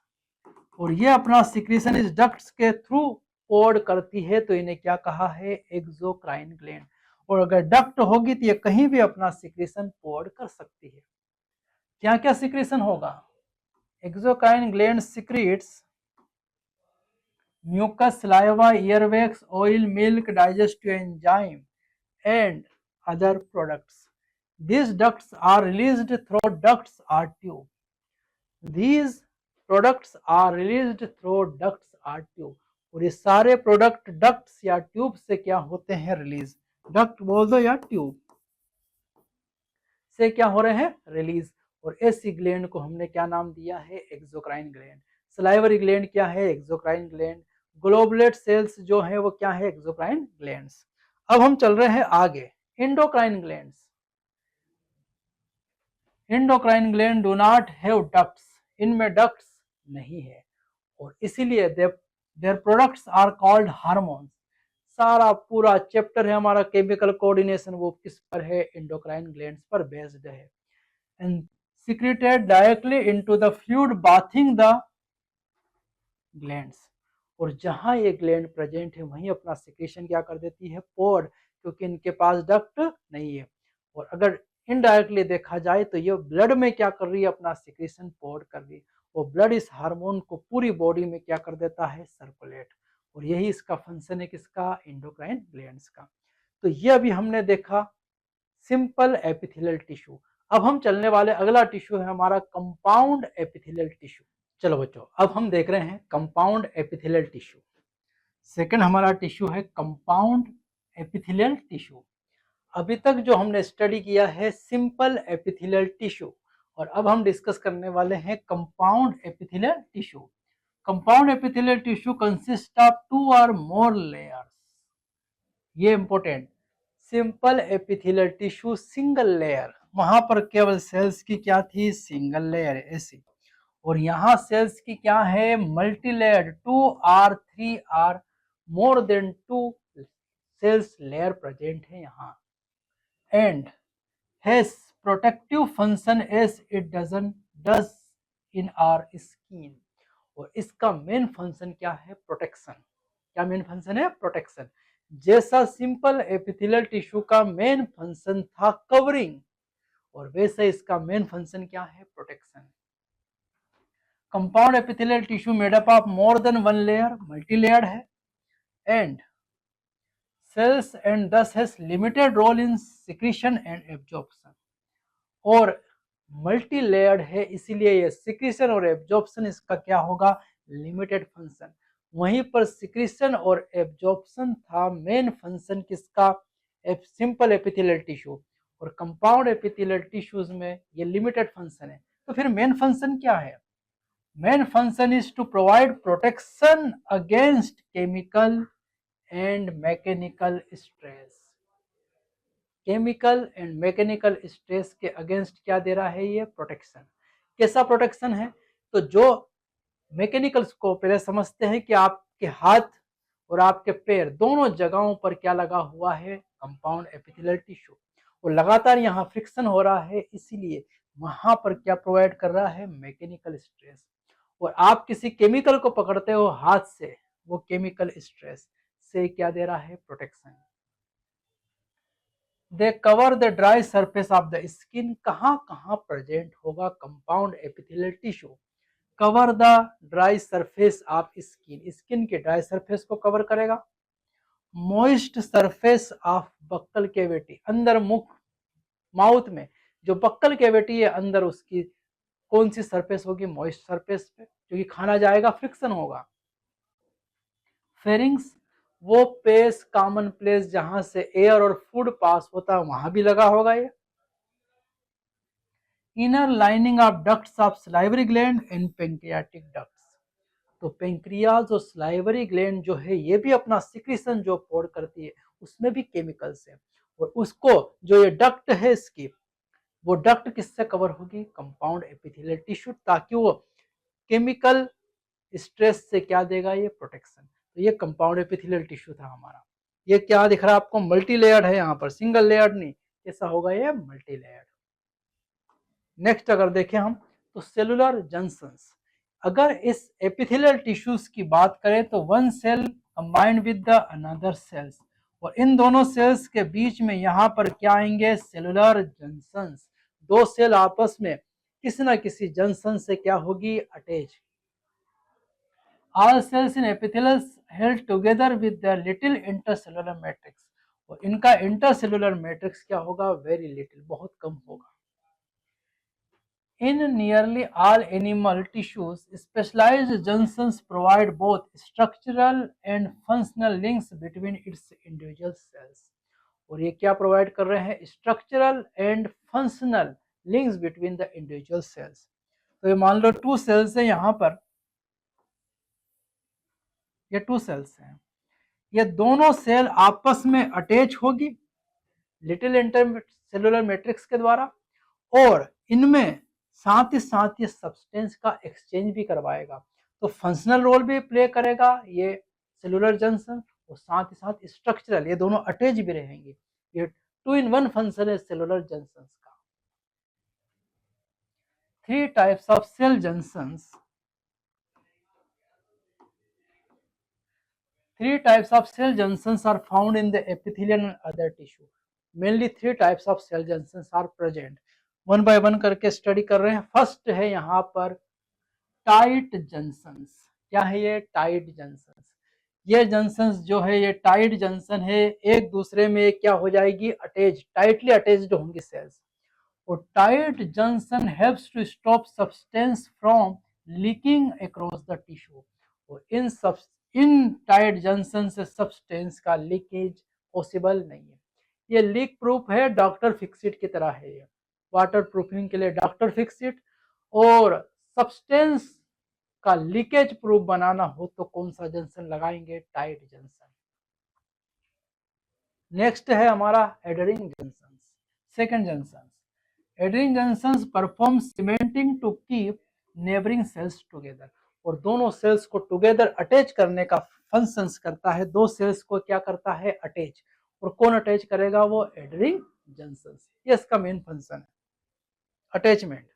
[SPEAKER 1] और ये अपना सिक्रेशन इस डक्ट्स के थ्रू पोर्ड करती है, तो इन्हें क्या कहा है? Exocrine gland. और अगर डक्ट होगी तो ये कहीं भी अपना सिक्रेशन पोर्ड कर सकती है। क्या क्या सिक्रेशन होगा? Exocrine gland secretes mucus, saliva, earwax, oil, milk, digestive enzyme, and other products. These ducts are released through ducts or tube. These products are released through ducts or tube. और ये सारे प्रोडक्ट डक्ट्स या ट्यूब से क्या होते हैं? रिलीज। डक्ट बोल दो या ट्यूब से क्या हो रहे हैं? रिलीज। और ऐसी ग्लैंड को हमने क्या नाम दिया है? Exocrine gland. सलाइवरी ग्लैंड क्या है? Exocrine gland. ग्लोबुलेट सेल्स जो है वो क्या है? Exocrine glands. अब हम चल रहे हैं आगे, endocrine glands. Endocrine gland do not have ducts, इनमें डक्ट्स नहीं है, और इसीलिए their products are called hormones. सारा पूरा चैप्टर है हमारा केमिकल कोऑर्डिनेशन, वो किस पर है? इंडोक्राइन ग्लैंड्स पर बेस्ड है। And secreted directly into the fluid bathing the glands। और जहां ये ग्लैंड प्रेजेंट है वहीं अपना सिक्रेशन क्या कर देती है? पोर्ड, क्योंकि इनके पास डक्ट नहीं है। और अगर इनडायरेक्टली देखा जाए तो ये ब्लड में क्या कर रही है? अपना सिक्रेशन पोर्ड कर रही है। और ब्लड इस हार्मोन को पूरी बॉडी में क्या कर देता है? सर्कुलेट। और यही इसका फंक्शन है किसका, एंडोक्राइन ग्लैंड्स का। तो ये अभी हमने देखा सिंपल एपिथेलियल टिश्यू। अब हम चलने वाले अगला टिश्यू है हमारा कंपाउंड एपिथेलियल टिश्यू। चलो बच्चों, अब हम देख रहे हैं कंपाउंड एपिथेलियल टिश्यू। सेकंड हमारा टिश्यू है कंपाउंड एपिथेलियल टिश्यू। अभी तक जो हमने स्टडी किया है सिंपल एपिथेलियल टिश्यू, और अब हम डिस्कस करने वाले हैं compound epithelial tissue. Compound epithelial tissue consist of 2 और मोर लेयर्स। ये important, simple epithelial tissue single layer, वहां पर केवल सेल्स की क्या थी, सिंगल लेयर ऐसी। और यहाँ सेल्स की क्या है, multi layer, 2 or 3 or more than 2 cells layer present है यहाँ। And has protective function as it does in our skin. और इसका मेन फंक्शन क्या है, प्रोटेक्शन। क्या मेन फंक्शन है, प्रोटेक्शन। जैसा सिंपल एपिथेलियल टिश्यू का मेन फंक्शन था कवरिंग, और वैसे इसका मेन फंक्शन क्या है, protection. Compound epithelial tissue made up of more than one layer, multi layered है, and cells and thus has limited role in secretion and absorption। और मल्टी लेयर्ड है इसीलिए ये सिक्रीशन और एब्जॉर्प्शन इसका क्या होगा, लिमिटेड फंक्शन। वहीं पर सिक्रीशन और एब्जॉर्प्शन था मेन फंक्शन किसका, सिंपल एपिथेलियल टिश्यू। और कंपाउंड एपिथेलियल टिश्यूज में ये लिमिटेड फंक्शन है। तो फिर मेन फंक्शन क्या है, main function is to provide protection against chemical and mechanical stress. Chemical and mechanical stress के अगेंस्ट क्या दे रहा है, ये प्रोटेक्शन। कैसा प्रोटेक्शन है, तो जो मैकेनिकल्स को पहले समझते हैं कि आपके हाथ और आपके पैर दोनों जगहों पर क्या लगा हुआ है, कंपाउंड एपिथेलियल टिश्यू। और लगातार यहाँ फ्रिक्शन हो रहा है, इसीलिए वहां पर क्या प्रोवाइड कर रहा है, मैकेनिकल स्ट्रेस। और आप किसी केमिकल को पकड़ते हो हाथ से, वो केमिकल स्ट्रेस से क्या दे रहा है, protection. They cover the dry surface of the skin. कहाँ कहाँ प्रेजेंट होगा compound epithelial tissue, cover the dry surface of skin, skin के ड्राई सरफेस को कवर करेगा। Moist surface of buccal cavity, अंदर मुख माउथ में जो बक्कल कैविटी है अंदर उसकी कौन सी सरफेस होगी, मॉइस्ट सरफेस पे, क्योंकि खाना जाएगा फ्रिक्शन होगा। फेरिंग्स, वो पेस कॉमन प्लेस जहां से एयर और फूड पास होता है वहां भी लगा होगा ये। Inner lining of ducts of salivary gland and pancreatic ducts. तो पेंक्रियाज और सलाइवरी ग्लैंड जो है ये भी अपना सिक्रीशन जो पोर करती है उसमें भी केमिकल्स है। और उसको जो ये डक्ट है इसकी, वो डक्ट किससे कवर होगी, कंपाउंड एपिथेलियल टिश्यू, ताकि वो केमिकल स्ट्रेस से क्या देगा, ये प्रोटेक्शन। तो ये कंपाउंड एपिथेलियल टिश्यू था हमारा। ये क्या दिख रहा है आपको, मल्टी लेयर्ड है, यहाँ पर सिंगल लेयर्ड नहीं, कैसा होगा ये, मल्टी लेयर्ड। नेक्स्ट अगर देखें हम तो सेलुलर जंक्शंस। अगर इस एपिथेलियल टिश्यूज की बात करें तो one cell combined with the another cells, और इन दोनों सेल्स के बीच में यहाँ पर क्या आएंगे, सेलुलर जंक्शंस। दो सेल आपस में किसी ना किसी जंक्शन से क्या होगी, attach. All cells in epithelial held together with their little intercellular matrix, और इनका इंटरसेलुलर मैट्रिक्स क्या होगा, वेरी लिटिल, बहुत कम होगा। In nearly all animal tissues, specialized junctions provide both structural and functional links between its individual cells। और ये क्या प्रोवाइड कर रहे हैं, structural and functional links between the individual cells. तो ये मान लो 2 सेल्स है यहाँ पर, ये 2 सेल्स हैं, ये दोनों सेल आपस में अटैच होगी लिटिल इंटरसेलुलर मैट्रिक्स के द्वारा, और इनमें साथ ही साथ ये सब्सटेंस का एक्सचेंज भी करवाएगा। तो फंक्शनल रोल भी प्ले करेगा ये सेलुलर जंक्शन, और साथ ही साथ स्ट्रक्चरल, ये दोनों अटैच भी रहेंगे। ये 2 in 1 फंक्शन है सेलुलर जंक्शन का। 3 types of cell junctions, 3 types of cell junctions are found in the epithelial and other tissue. Mainly 3 types of cell junctions are present. One by one करके स्टडी कर रहे हैं। फर्स्ट है यहाँ पर टाइट जंक्शंस। क्या है ये, टाइट जंक्शंस। ये जंक्शन जो है ये टाइट जंक्शन है, एक दूसरे में क्या हो जाएगी, अटैच, टाइटली अटैच्ड होंगी सेल्स। और tight junction helps to stop substance from leaking across the tissue. और इन टाइट जंक्शन से सब्सटेंस का लीकेज पॉसिबल नहीं है। ये लीक प्रूफ है, डॉक्टर फिक्सिट की तरह है। ये वाटर प्रूफिंग के लिए डॉक्टर फिक्सिट, और सब्सटेंस का लीकेज प्रूफ बनाना हो तो कौन सा जंक्शन लगाएंगे, टाइट जंक्शन। नेक्स्ट है हमारा adhering junction. Second junction, adhering junction perform cementing to keep neighbouring cells together. और दोनों सेल्स को टुगेदर अटैच करने का फंक्शंस करता है, दो सेल्स को क्या करता है, अटैच। और कौन अटैच करेगा, वो एडरिंग जंक्शन। ये इसका मेन फंक्शन है, अटैचमेंट।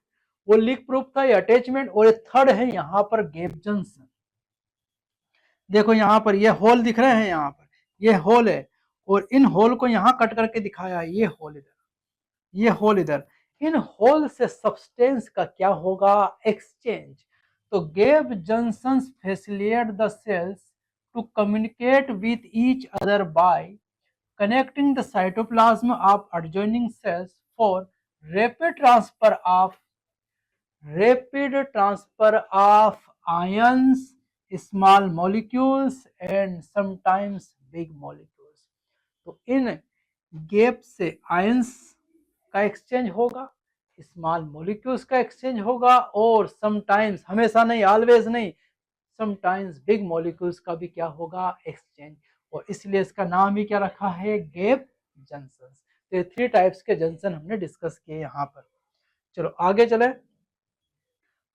[SPEAKER 1] वो लीक प्रूफ था, ये अटैचमेंट। और थर्ड है यहाँ पर गैप जंक्शन। देखो यहाँ पर ये होल दिख रहे हैं, यहाँ पर ये होल है, और इन होल को यहाँ कट करके दिखाया, ये होल इधर, ये होल इधर। इन होल से सब्सटेंस का क्या होगा, एक्सचेंज। तो gap junctions facilitate the cells to communicate with each other by connecting the cytoplasm of adjoining cells for rapid transfer of ions, small molecules and sometimes big molecules। तो इन गैप से आयंस का एक्सचेंज होगा, स्मॉल मॉलिक्यूल्स का एक्सचेंज होगा, और समटाइम्स, हमेशा नहीं, ऑलवेज नहीं, समटाइम्स बिग मॉलिक्यूल्स का भी क्या होगा, एक्सचेंज। और इसलिए इसका नाम ही क्या रखा है, गैप जंक्शन। तो ये 3 टाइप्स के जंक्शन हमने डिस्कस किए यहाँ पर। चलो आगे चले।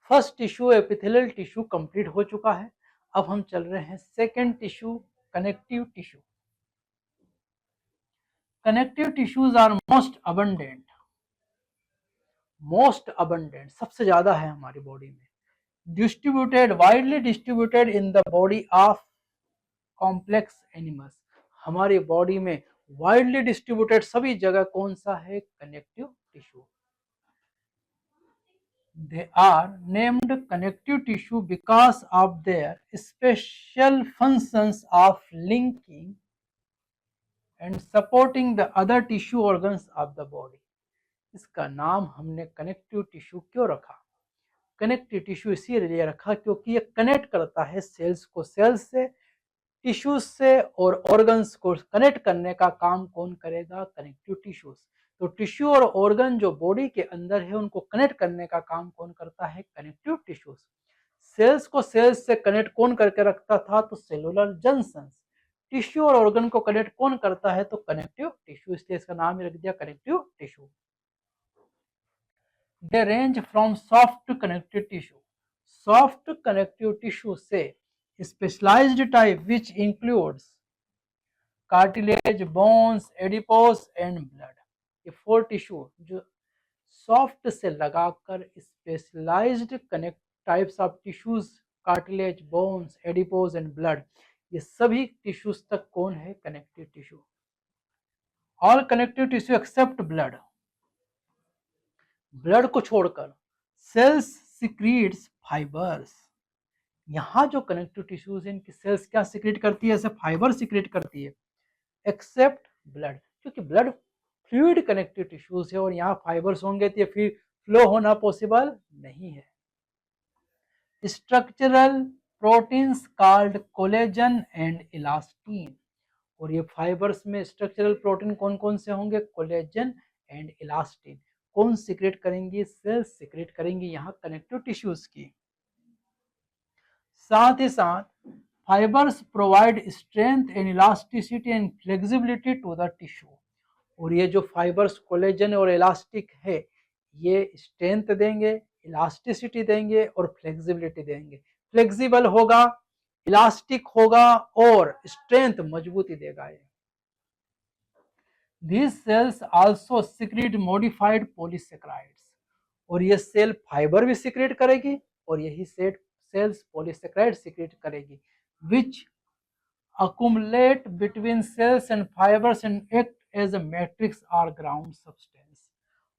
[SPEAKER 1] First tissue epithelial tissue complete हो चुका है। अब हम चल रहे हैं second tissue, connective tissue. Connective tissues are most abundant, सबसे ज्यादा है हमारी बॉडी में, distributed, widely distributed in the body of complex animals. हमारी बॉडी में वाइडली डिस्ट्रीब्यूटेड सभी जगह कौन सा है, connective tissue. They are named connective tissue because of their special functions of linking and supporting the other tissue organs of the body। इसका नाम हमने कनेक्टिव टिश्यू क्यों रखा, कनेक्टिव टिश्यू इसीलिए रखा क्योंकि ये कनेक्ट करता है सेल्स को सेल्स से, टिश्यूज से, और ऑर्गन्स को कनेक्ट करने का काम कौन करेगा, कनेक्टिव टिश्यूज। तो टिश्यू और ऑर्गन जो बॉडी के अंदर है उनको कनेक्ट करने का काम कौन करता है, कनेक्टिव टिश्यूज। सेल्स को सेल्स से कनेक्ट कौन करके रखता था, तो सेलुलर जंक्शंस। टिश्यू और ऑर्गन को कनेक्ट कौन करता है, तो कनेक्टिव टिश्यू, इसलिए इसका नाम ही रख दिया connective tissue. They range from soft connective tissue, soft connective tissue से specialized type which includes cartilage, bones, adipose and blood। ये 4 टिश्यू जो सॉफ्ट से लगाकर specialised connect types of tissues, cartilage, bones, adipose and blood, ये सभी टिश्यूज तक कौन है, connective tissue. All connective tissue except blood, blood को छोड़कर। सेल्स सिक्रीट्स फाइबर्स, यहाँ जो कनेक्टिव टिश्यूज है इनकी सेल्स क्या सिक्रीट करती है, ऐसे फाइबर सिक्रीट करती है, एक्सेप्ट ब्लड, क्योंकि ब्लड फ्लूइड कनेक्टिव टिश्यूज है और यहाँ फाइबर्स होंगे तो फिर फ्लो होना पॉसिबल नहीं है। Structural proteins called collagen and elastin, और ये फाइबर्स में स्ट्रक्चरल प्रोटीन कौन कौन से होंगे, कोलेजन एंड इलास्टिन। कौन सिक्रेट करेंगी, सेल्स सिक्रेट करेंगी यहाँ कनेक्टिव टिश्यूज की। साथ ही साथ fibres provide strength and elasticity and flexibility to the tissue. और ये जो फाइबर्स कोलेजन और इलास्टिक है ये स्ट्रेंथ देंगे, इलास्टिसिटी देंगे और फ्लेक्सिबिलिटी देंगे। फ्लेक्सिबल होगा, इलास्टिक होगा और स्ट्रेंथ मजबूती देगा ये। These cells also secrete modified polysaccharides, और ये सेल फाइबर भी सिक्रेट करेगी और यही सेल्स पॉलीसेक्राइड सिक्रेट करेगी, which accumulate between cells and fibers and act as a matrix or ground substance।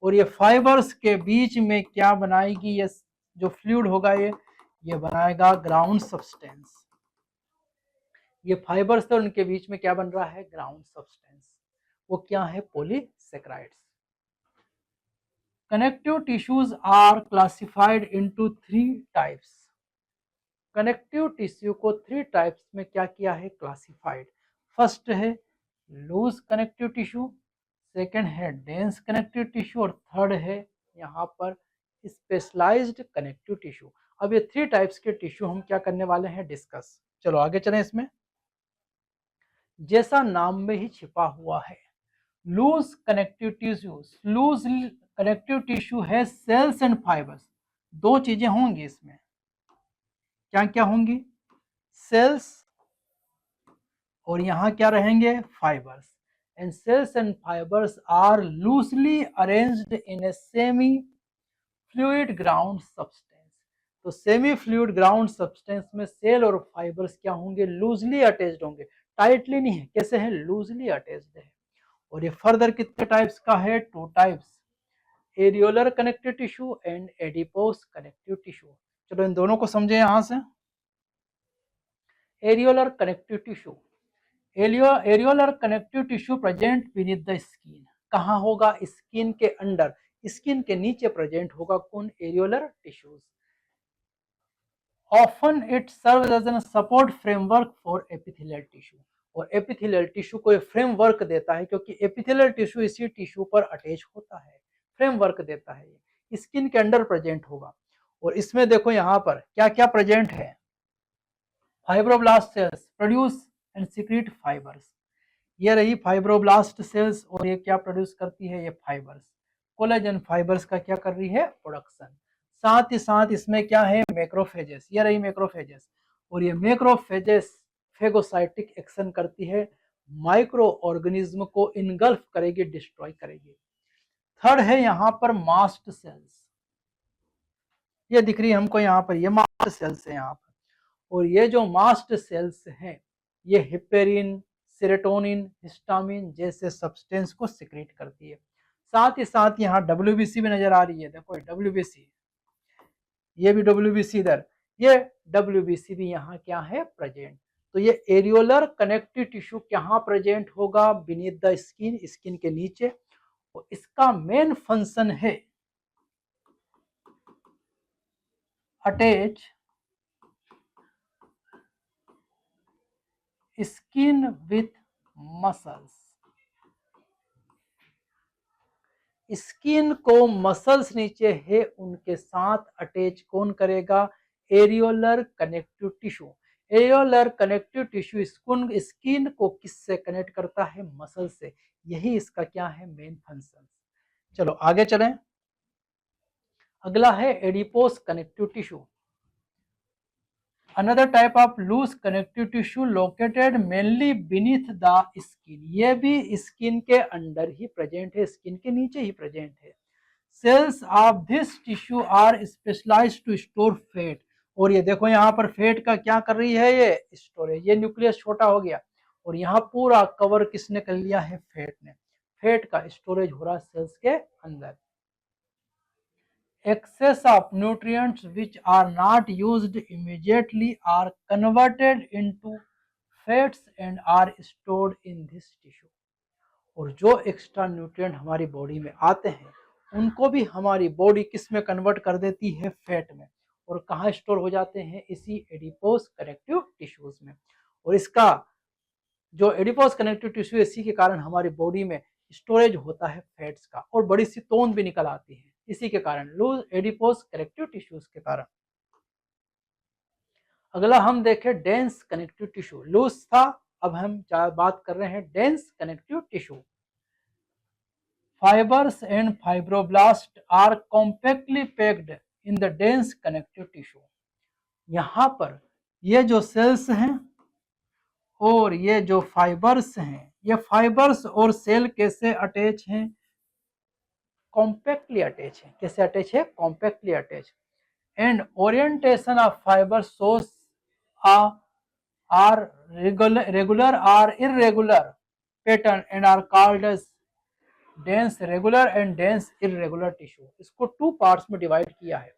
[SPEAKER 1] और ये फाइबर्स के बीच में क्या बनाएगी, ये जो फ्लूइड होगा ये बनाएगा ग्राउंड सब्सटेंस। ये फाइबर्स थे और उनके बीच में क्या बन रहा है, ग्राउंड सब्सटेंस, वो क्या है, polysaccharides. Connective tissues are classified into 3 types. Connective tissue को 3 टाइप्स में क्या किया है, क्लासिफाइड। फर्स्ट है लूज कनेक्टिव टिश्यू, सेकंड है डेंस कनेक्टिव टिश्यू और थर्ड है यहाँ पर स्पेशलाइज्ड कनेक्टिव टिश्यू। अब ये 3 टाइप्स के टिश्यू हम क्या करने वाले हैं, डिस्कस। चलो आगे चलें। इसमें जैसा नाम में ही छिपा हुआ है, loose connective tissue, loose connective tissue है सेल्स एंड फाइबर्स। दो चीजें होंगी इसमें, क्या क्या होंगी, सेल्स और यहां क्या रहेंगे, fibres. And cells and fibres are loosely arranged in a semi fluid ground substance. तो सेमी फ्लूइड ग्राउंड सब्सटेंस में सेल और फाइबर्स क्या होंगे, लूजली अटैच्ड होंगे, टाइटली नहीं है, कैसे है, लूजली अटैच्ड है। और ये फर्दर कितने टाइप्स का है, 2 types, areolar connective tissue and adipose connective tissue. चलो इन दोनों को समझे यहां से। Areolar connective tissue, areolar connective tissue present beneath the skin. कहां होगा, स्किन के अंडर, स्किन के नीचे प्रेजेंट होगा कौन, areolar tissues. Often it serve as an support framework for epithelial tissue. और एपिथेलियल टिश्यू को फ्रेमवर्क देता है, क्योंकि एपिथेलियल टिश्यू इसी टिश्यू पर अटैच होता है, फ्रेमवर्क देता है, ये स्किन के अंडर प्रेजेंट होगा। और इसमें देखो यहाँ पर क्या क्या प्रेजेंट है, fibroblast sales produce and secret fibres. ये रही फाइब्रोब्लास्ट सेल्स और ये क्या प्रोड्यूस करती है, ये फाइबर्स, कोलेजन फाइबर्स का क्या कर रही है, प्रोडक्शन। साथ ही साथ इसमें क्या है, मैक्रोफेजेस, ये रही मैक्रोफेजेस। और ये मैक्रोफेजेस फेगोसाइटिक एक्शन करती है, माइक्रो ऑर्गेनिज्म को इनगल्फ करेगी, डिस्ट्रॉय करेगी। थर्ड है यहाँ पर मास्ट सेल्स, ये दिख रही है हमको यहाँ पर, ये मास्ट सेल्स है यहाँ पर। और ये जो मास्ट सेल्स हैं, ये हिपेरिन, सेरोटोनिन, हिस्टामिन जैसे सब्सटेंस को सिक्रेट करती है। साथ ही साथ यहाँ WBC भी नजर आ रही है, देखो WBC, ये भी WBC इधर, ये WBC भी यहाँ क्या है, प्रेजेंट। तो ये एरियोलर कनेक्टिव टिश्यू कहाँ प्रेजेंट होगा, बीनीथ द स्किन, स्किन के नीचे। और इसका मेन फंक्शन है attach skin with muscles. Skin को मसल्स नीचे है उनके साथ अटैच कौन करेगा, areolar connective tissue. Areolar connective tissue skin को किससे कनेक्ट करता है, मसल से। यही इसका क्या है, मेन फंक्शन। चलो आगे चलें। अगला है adipose connective tissue, another type of loose connective tissue located mainly beneath the skin। ये भी स्किन के अंडर ही प्रेजेंट है, स्किन के नीचे ही प्रेजेंट है। Cells of this tissue are specialised to store fat. और ये देखो यहाँ पर फैट का क्या कर रही है, ये स्टोरेज। ये न्यूक्लियस छोटा हो गया और यहाँ पूरा कवर किसने कर लिया है, फैट ने। फैट का स्टोरेज हो रहा है सेल्स के अंदर। Excess of nutrients which are not used immediately are converted into fats and are stored in this tissue। और जो एक्स्ट्रा न्यूट्रिएंट हमारी बॉडी में आते हैं उनको भी हमारी बॉडी किस में कन्वर्ट कर देती है, फैट में। और कहाँ स्टोर हो जाते हैं, इसी एडिपोस कनेक्टिव टिश्यूज में। और इसका जो एडिपोस कनेक्टिव टिश्यू, इसी के कारण हमारी बॉडी में स्टोरेज होता है फैट्स का, और बड़ी सी तोंद भी निकल आती है इसी के कारण, लूज एडिपोस कनेक्टिव टिश्यूज के कारण। अगला हम देखें डेंस कनेक्टिव टिश्यू, लूज था, अब हम बात कर रहे हैं dense connective tissue. Fibres and fibroblast are compactly packed in the dense connective tissue. यहाँ पर ये जो सेल्स हैं और ये जो फाइबर्स हैं, ये फाइबर्स और सेल कैसे अटैच हैं, कॉम्पैक्टली अटैच है। कैसे अटैच है, compactly attach. And orientation of fibre sources are regular or irregular pattern and are called as dense regular and dense irregular tissue. इसको 2 पार्ट्स में डिवाइड किया है।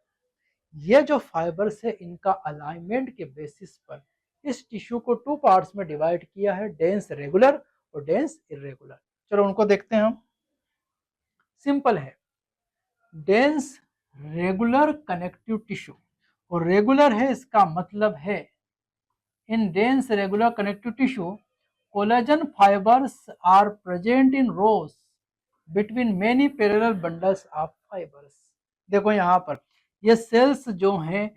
[SPEAKER 1] ये जो फाइबर्स है इनका अलाइनमेंट के बेसिस पर इस टिश्यू को 2 पार्ट्स में डिवाइड किया है, डेंस रेगुलर और डेंस इरेगुलर। चलो उनको देखते हैं हम। सिंपल है, डेंस रेगुलर कनेक्टिव टिश्यू, और रेगुलर है इसका मतलब है in dense regular connective tissue collagen fibres are present in rows between many parallel bundles of fibres. देखो यहाँ पर ये सेल्स जो हैं,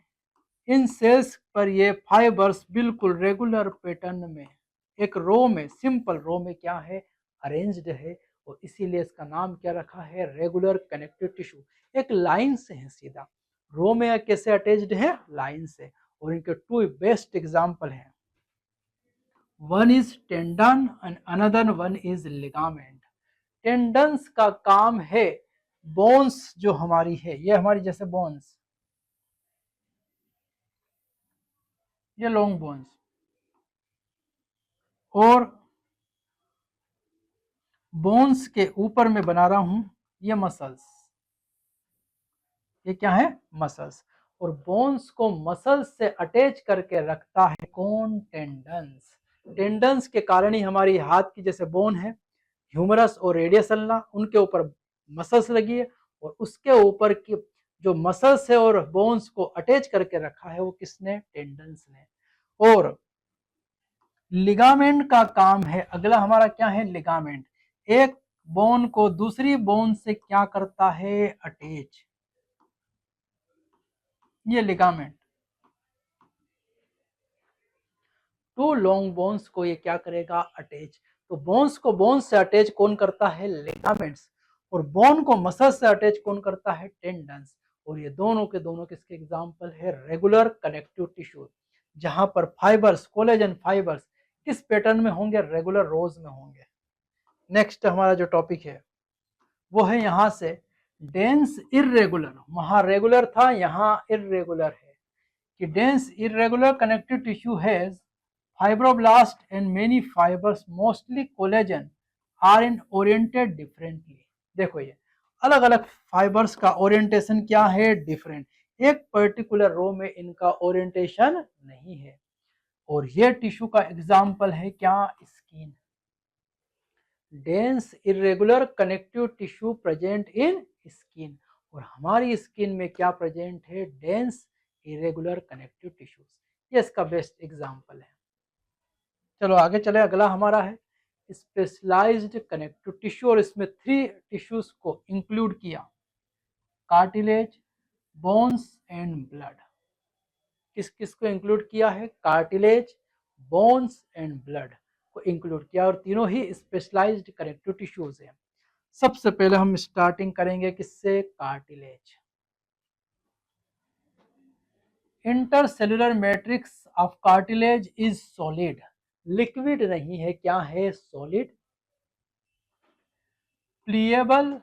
[SPEAKER 1] इन सेल्स पर ये फाइबर्स बिल्कुल रेगुलर पैटर्न में एक रो में, सिंपल रो में क्या है, अरेंज्ड है, और इसीलिए इसका नाम क्या रखा है, रेगुलर कनेक्टिव टिश्यू। एक लाइन से है सीधा, रो में कैसे अटैच्ड है, लाइन से। और इनके 2 बेस्ट एग्जांपल हैं, one is tendon and another one is ligament. Tendons का काम है बोन्स जो हमारी है, ये हमारी जैसे बोन्स, ये लॉन्ग बोन्स, और बोन्स के ऊपर में बना रहा हूं ये मसल्स, ये क्या है, मसल्स। और बोन्स को मसल्स से अटैच करके रखता है कौन, टेंडन्स। टेंडन्स के कारण ही हमारी हाथ की जैसे बोन है, ह्यूमरस और रेडियस अल्ना, उनके ऊपर मसल्स लगी है, और उसके ऊपर की जो मसल्स है और बोन्स को अटैच करके रखा है वो किसने, टेंडन्स ने। और लिगामेंट का काम है, अगला हमारा क्या है, लिगामेंट। एक बोन को दूसरी बोन से क्या करता है, अटैच, ये लिगामेंट। 2 लॉन्ग बोन्स को ये क्या करेगा, अटैच। तो बोन्स को बोन से अटैच कौन करता है, लिगामेंट्स, और बोन को मसल से अटैच कौन करता है, टेंडन्स। और ये दोनों के दोनों किसके एग्जांपल है, रेगुलर कनेक्टिव टिश्यू, जहां पर फाइबर्स, कोलेजन फाइबर्स किस पैटर्न में होंगे, रेगुलर रोज में होंगे। नेक्स्ट हमारा जो टॉपिक है वो है यहां से डेंस इरेगुलर, वहां रेगुलर था, यहां इरेगुलर है, कि dense irregular connective tissue has fibroblast and many fibers mostly collagen are in oriented differently। देखो ये अलग अलग फाइबर्स का ओरिएंटेशन क्या है, डिफरेंट, एक पर्टिकुलर रो में इनका ओरिएंटेशन नहीं है। और ये टिश्यू का एग्जांपल है क्या, skin. Dense irregular connective tissue present इन स्किन, और हमारी स्किन में क्या प्रेजेंट है, डेंस इरेगुलर कनेक्टिव टिश्यूज, ये इसका बेस्ट एग्जांपल है। चलो आगे चले, अगला हमारा है स्पेशलाइज्ड कनेक्टिव टिश्यू, और इसमें 3 टिश्यूज को इंक्लूड किया, कार्टिलेज, बोन्स एंड ब्लड। किस किस को इंक्लूड किया है, कार्टिलेज, बोन्स एंड ब्लड को इंक्लूड किया, और तीनों ही स्पेशलाइज्ड कनेक्टिव टिश्यूज हैं। सबसे पहले हम स्टार्टिंग करेंगे किससे, cartilage. Intercellular matrix of cartilage is solid, liquid नहीं है, क्या है, solid, pliable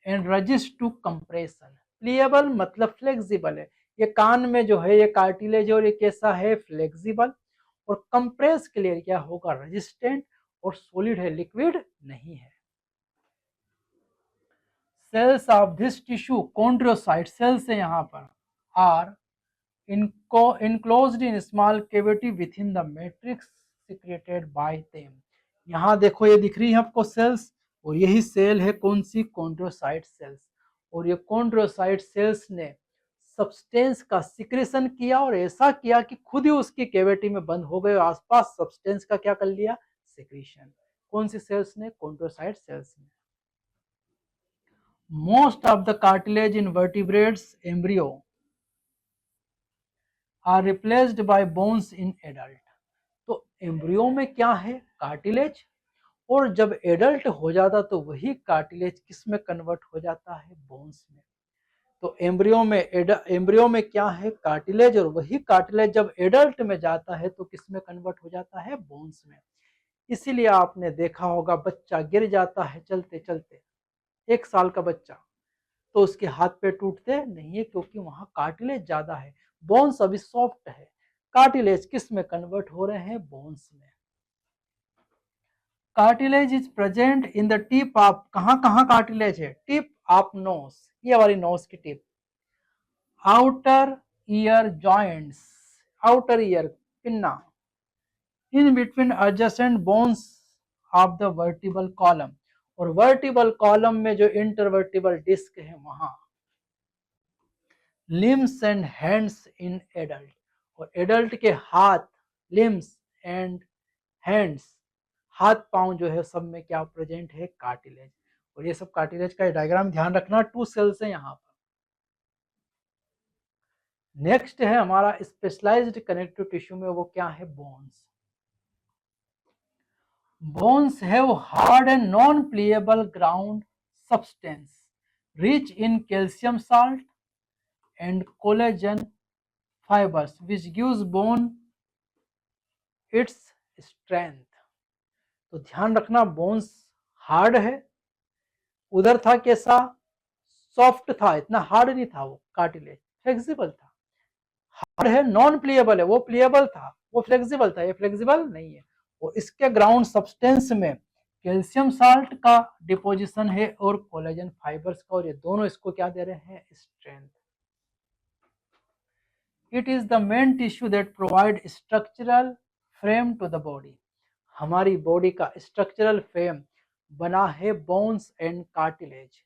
[SPEAKER 1] and resist to compression. Pliable मतलब फ्लेक्सिबल है, ये कान में जो है ये कार्टिलेज, और ये कैसा है, फ्लेक्सिबल, और कंप्रेस के लिए क्या होगा, रेजिस्टेंट, और सॉलिड है, लिक्विड नहीं है। Cells of this tissue chondrocyte cells है यहाँ पर, are enclosed in small cavity within the matrix secreted by them। यहाँ देखो ये दिख रही है आपको सेल्स, और यही सेल है कौन सी, कॉन्ड्रोसाइट सेल्स। और ये कॉन्ड्रोसाइट सेल्स ने सब्सटेंस का सिक्रेशन किया, और ऐसा किया कि खुद ही उसकी कैविटी में बंद हो गए, आसपास सब्सटेंस का क्या कर लिया, सिक्रेशन। कौन सी सेल्स ने, कॉन्ड्रोसाइट सेल्स ने। Most of the cartilage in vertebrates embryo are replaced by bones in adult. तो एम्ब्रियो में क्या है, कार्टिलेज, और जब एडल्ट हो जाता तो वही कार्टिलेज किस में कन्वर्ट हो जाता है, बोन्स में। तो एम्ब्रियो में क्या है, कार्टिलेज, और वही कार्टिलेज जब एडल्ट में जाता है तो किस में कन्वर्ट हो जाता है, बोन्स में। इसीलिए आपने देखा होगा बच्चा गिर जाता है चलते चलते, 1 साल का बच्चा, तो उसके हाथ पे टूटते नहीं है, क्योंकि वहां कार्टिलेज ज्यादा है, बोन्स अभी सॉफ्ट है। कार्टिलेज किस में कन्वर्ट हो रहे हैं, बोन्स में। Cartilage is present in the tip of, कहां कहां कार्टिलेज है, टिप ऑफ नोज, ये हमारी नोज की tip, outer ear joints, outer ear pinna, in between adjacent bones of the vertebral column, और वर्टिबल कॉलम में जो इंटरवर्टिबल डिस्क है वहां। Limbs and hands in adult, और एडल्ट के हाथ, लिम्स एंड हैंड्स, हाथ पांव जो है सब में क्या प्रेजेंट है, कार्टिलेज। और ये सब कार्टिलेज का डायग्राम ध्यान रखना, 2 सेल्स है यहाँ पर। नेक्स्ट है हमारा स्पेशलाइज्ड कनेक्टिव टिश्यू में, वो क्या है, bones. Bones have hard and non playable ground substance rich in calcium salt and collagen fibres which gives bone its strength. तो ध्यान रखना, बोन्स हार्ड है, उधर था कैसा, सॉफ्ट था, इतना हार्ड नहीं था, वो कार्टिलेज फ्लेक्सिबल था। हार्ड है, नॉन प्लेएबल है, वो प्लेएबल था, वो फ्लेक्सिबल था, ये फ्लेक्सिबल नहीं है। और इसके ग्राउंड सब्सटेंस में कैल्शियम साल्ट का डिपोजिशन है और कोलेजन फाइबर्स का, और ये दोनों इसको क्या दे रहे हैं, strength. It is the main tissue that provide structural frame to the body. हमारी बॉडी का स्ट्रक्चरल फ्रेम बना है बोन्स एंड कार्टिलेज।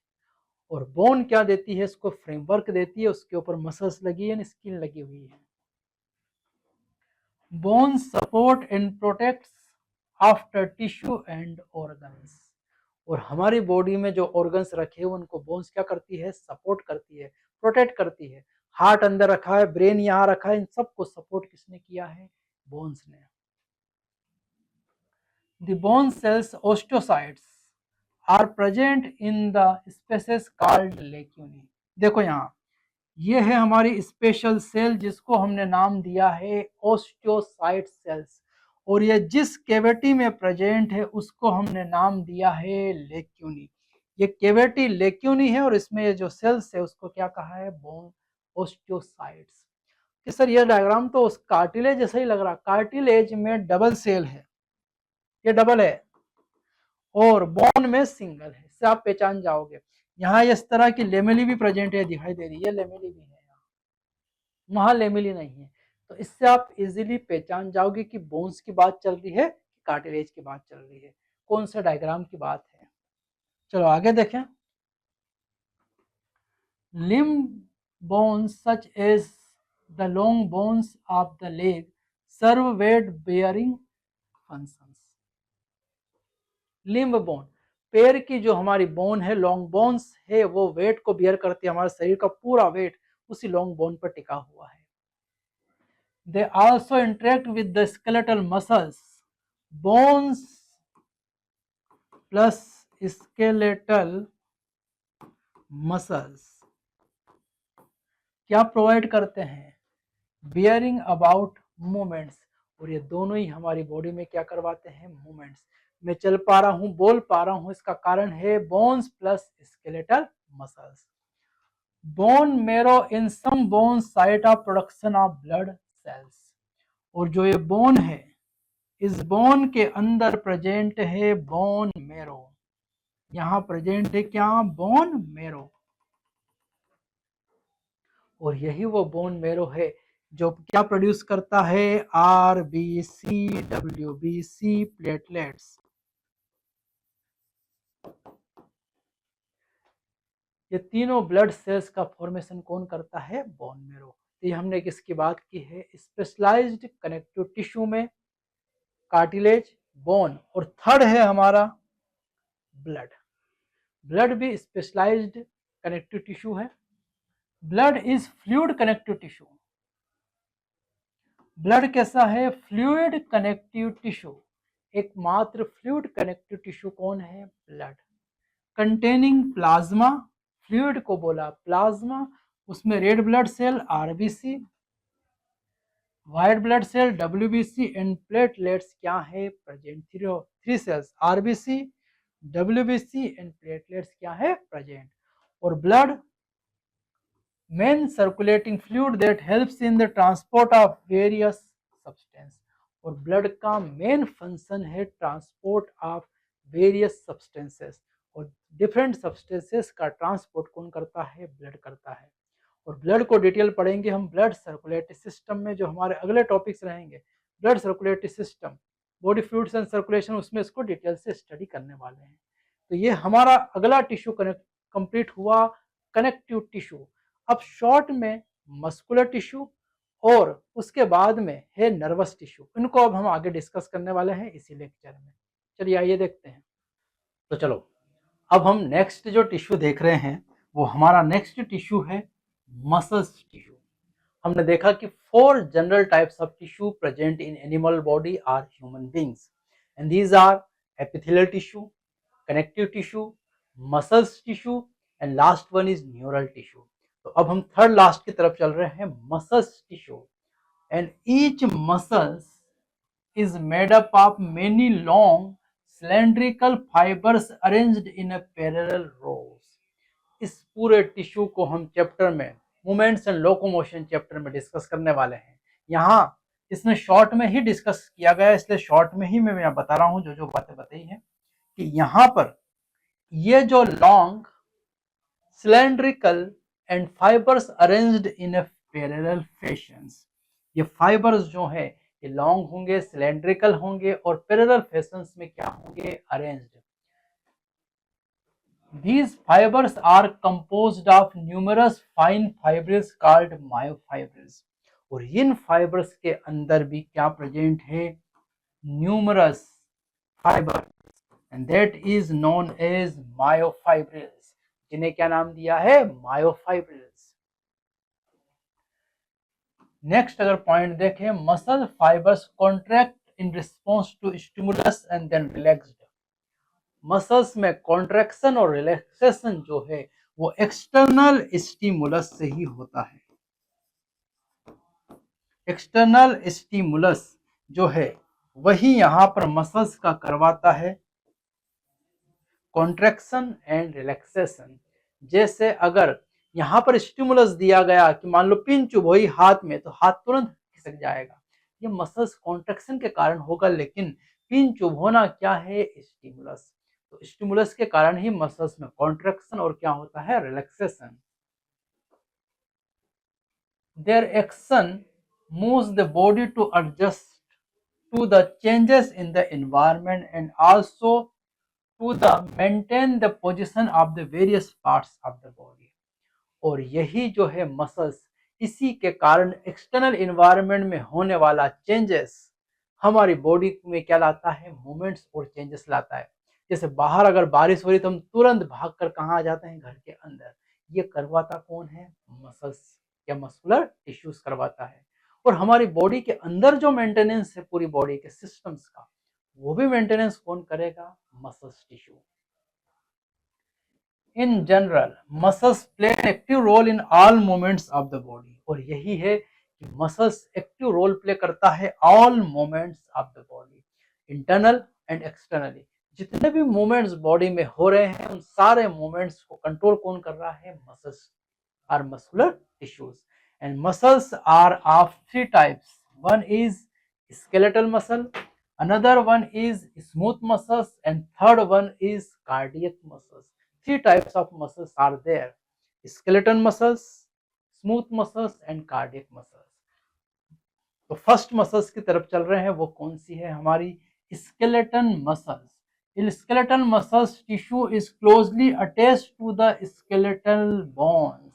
[SPEAKER 1] और बोन क्या देती है, इसको फ्रेमवर्क देती है, उसके ऊपर मसल्स लगी है, स्किन लगी हुई है। Bones support and protects after tissue and organs, और हमारी बॉडी में जो ऑर्गन्स रखे हैं उनको बोन्स क्या करती है, सपोर्ट करती है, प्रोटेक्ट करती है। हार्ट अंदर रखा है, ब्रेन यहाँ रखा है, इन सबको सपोर्ट किसने किया है, बोन्स ने। The bone cells osteocytes are present in the species called lacunae। देखो यहाँ, ये है हमारी स्पेशल सेल जिसको हमने नाम दिया है ओस्टियोसाइट सेल्स, और ये जिस कैविटी में प्रेजेंट है उसको हमने नाम दिया है लेक्यूनी। ये कैविटी लेक्यूनी है, और इसमें ये जो सेल्स है उसको क्या कहा है, बोन ओस्टियोसाइट्स। कि सर ये डायग्राम तो उस कार्टिलेज जैसा ही लग रहा, कार्टिलेज में डबल सेल है, ये डबल है, और बोन में सिंगल है, इससे आप पहचान जाओगे। यहाँ इस तरह की लेमेली भी प्रेजेंट है, दिखाई दे रही है, लेमेली भी है, वहां लेमेली नहीं है। तो इससे आप इजीली पहचान जाओगे कि बोन्स की बात चल रही है, कार्टिलेज की बात चल रही है, कौन सा डायग्राम की बात है। चलो आगे देखें। Limb bones such as the long bones of the leg serve weight bearing functions. Limb bone, पैर की जो हमारी बोन है, लॉन्ग बोन्स है, वो वेट को बियर करती है, हमारे शरीर का पूरा वेट उसी लॉन्ग बोन पर टिका हुआ है। They also interact with the skeletal muscles. Bones plus skeletal muscles क्या प्रोवाइड करते हैं, बियरिंग अबाउट मूवमेंट्स, और ये दोनों ही हमारी बॉडी में क्या करवाते हैं, मूवमेंट्स। मैं चल पा रहा हूँ, बोल पा रहा हूँ, इसका कारण है bones plus skeletal muscles. Bone marrow in some bone site of production of blood cells, और जो ये बोन है, इस बोन के अंदर प्रेजेंट है बोन मेरो। यहां प्रेजेंट है क्या, बोन मेरो। और यही वो बोन मेरो है जो क्या प्रोड्यूस करता है, आरबीसी, डब्ल्यूबीसी, प्लेटलेट्स। ये तीनों ब्लड सेल्स का फॉर्मेशन कौन करता है, बोन मेरो। तो ये हमने किसकी बात की है, स्पेशलाइज्ड कनेक्टिव टिश्यू में कार्टिलेज, बोन, और थर्ड है हमारा ब्लड। ब्लड भी स्पेशलाइज्ड कनेक्टिव टिश्यू है। Blood is fluid connective tissue. Blood कैसा है, फ्लूइड कनेक्टिव टिश्यू। एकमात्र फ्लूइड कनेक्टिव टिश्यू कौन है, ब्लड। कंटेनिंग प्लाज्मा, फ्लूइड को बोला प्लाज्मा, उसमें red blood cell RBC, white blood cell WBC and platelets क्या है, present. Three cells, RBC, WBC and platelets क्या है, प्रेजेंट। और blood main circulating fluid that helps in the transport of various substance, और ब्लड का मेन फंक्शन है ट्रांसपोर्ट ऑफ वेरियस सब्सटेंसेस, और डिफरेंट सब्सटेंसेस का ट्रांसपोर्ट कौन करता है, ब्लड करता है। और ब्लड को डिटेल पढ़ेंगे हम ब्लड सर्कुलेटरी सिस्टम में, जो हमारे अगले टॉपिक्स रहेंगे, blood circulatory system, body fluids and circulation, उसमें इसको डिटेल से स्टडी करने वाले हैं। तो ये हमारा अगला टिश्यू कंप्लीट हुआ, कनेक्टिव टिश्यू। अब शॉर्ट में मस्कुलर टिश्यू और उसके बाद में है नर्वस टिश्यू। इनको अब हम आगे डिस्कस करने वाले हैं इसी लेक्चर में। चलिए आइए देखते हैं। तो चलो अब हम नेक्स्ट जो टिश्यू देख रहे हैं वो हमारा नेक्स्ट टिश्यू है मसल्स टिश्यू। हमने देखा कि 4 general types of tissue present in animal body or human beings, and these are epithelial tissue, connective tissue, muscles tissue, and last one is neural tissue. तो अब हम थर्ड लास्ट की तरफ चल रहे हैं, muscles tissue. And each muscles is made up of many long cylindrical fibers arranged in a parallel rows. इस पूरे टिश्यू को हम चैप्टर में मूवमेंट्स एंड लोकोमोशन चैप्टर में डिस्कस करने वाले हैं। यहाँ इसमें शॉर्ट में ही डिस्कस किया गया, इसलिए शॉर्ट में ही मैं बता रहा हूँ जो जो बातें बताई हैं कि यहाँ पर ये जो long cylindrical and fibers arranged in a parallel fashions, ये फाइबर्स जो है ये लॉन्ग होंगे, सिलेंड्रिकल होंगे और पैरेलल फैशंस में क्या होंगे, arranged. These fibers are composed of numerous fine fibers called myofibers, और इन फाइबर्स के अंदर भी क्या प्रेजेंट है, numerous fibre, and that is known as myofibrils, जिन्हें क्या नाम दिया है, मायोफाइब्रिल्स। नेक्स्ट अगर पॉइंट देखें, muscle fibres contract in response to stimulus and then relaxed. Muscles में कॉन्ट्रैक्शन और रिलैक्सेशन जो है वो एक्सटर्नल स्टिमुलस से ही होता है। एक्सटर्नल स्टिमुलस जो है वही यहाँ पर मसल्स का करवाता है कॉन्ट्रैक्शन एंड रिलैक्सेशन। जैसे अगर यहाँ पर स्टिमुलस दिया गया कि मान लो पिन चुभ हुई हाथ में, तो हाथ तुरंत खिसक जाएगा, ये मसल्स कॉन्ट्रैक्शन के कारण होगा। लेकिन पिन चुभ होना क्या है, स्टिमुलस। तो स्टिमुलस के कारण ही मसल्स में कॉन्ट्रैक्शन और क्या होता है, relaxation. Their action moves the body to adjust to the changes in the environment and also to the maintain the position of the various parts of the body। और यही जो है मसल्स, इसी के कारण एक्सटर्नल इन्वायरमेंट में होने वाला चेंजेस हमारी बॉडी में क्या लाता है, मूवमेंट्स और चेंजेस लाता है। जैसे बाहर अगर बारिश हो रही तो हम तुरंत भागकर कहाँ आ जाते हैं, घर के अंदर। ये करवाता कौन है, मसल्स या मस्कुलर टिश्यूज करवाता है। और हमारी बॉडी के अंदर जो मेंटेनेंस है पूरी बॉडी के सिस्टम्स का, वो भी मेंटेनेंस कौन करेगा, muscles tissue. In general muscles play an active role in all movements of the body. और यही है कि मसल्स एक्टिव रोल प्ले करता है all movements of the body, internal and externally. जितने भी मूवमेंट्स बॉडी में हो रहे हैं उन सारे मूवमेंट्स को कंट्रोल कौन कर रहा है, muscles or muscular tissues. And muscles are of 3 types, one is skeletal muscle, another one is smooth muscles, and third one is cardiac muscles। 3 types of muscles are there, skeletal muscles, smooth muscles and cardiac muscles। तो फर्स्ट मसल्स की तरफ चल रहे हैं, वो कौन सी है, हमारी skeleton muscles। In skeletal muscles tissue is closely attached to the skeletal bones।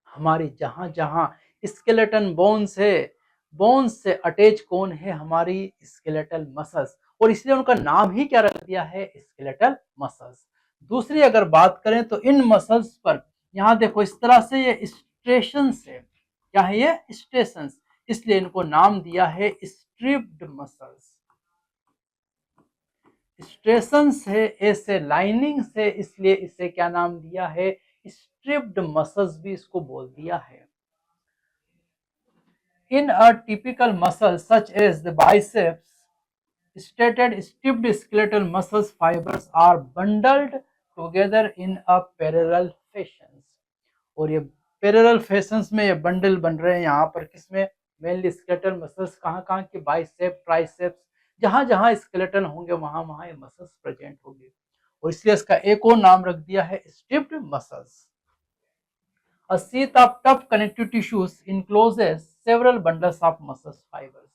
[SPEAKER 1] हमारी जहां जहां स्केलेटन बोन्स है, बोन्स से अटैच कौन है, हमारी स्केलेटल मसल्स, और इसलिए उनका नाम ही क्या रख दिया है, स्केलेटल मसल्स। दूसरी अगर बात करें तो इन मसल्स पर यहाँ देखो इस तरह से ये स्ट्रेशंस है, क्या है ये, स्ट्रेशंस, इसलिए इनको नाम दिया है स्ट्रिप्ड मसल्स। स्ट्रेशंस है ऐसे लाइनिंग से, इसलिए इसे क्या नाम दिया है, स्ट्रिप्ड मसल्स भी इसको बोल दिया है। In a typical muscle such as the biceps, stated stripped skeletal muscles fibers are bundled together in a parallel fashions। और ये पैरेलल फैशंस में ये बंडल बन रहे हैं यहाँ पर, किसमें, मेनली स्केलेटल मसल्स। कहाँ कहाँ के, बाइसेप, ट्राइसेप्स, जहां जहां स्केलेटन होंगे वहां वहां ये मसल्स प्रेजेंट होंगे, और इसलिए इसका एक और नाम रख दिया है striped muscles. A sheath of tough connective tissues encloses several bundles of muscle fibers।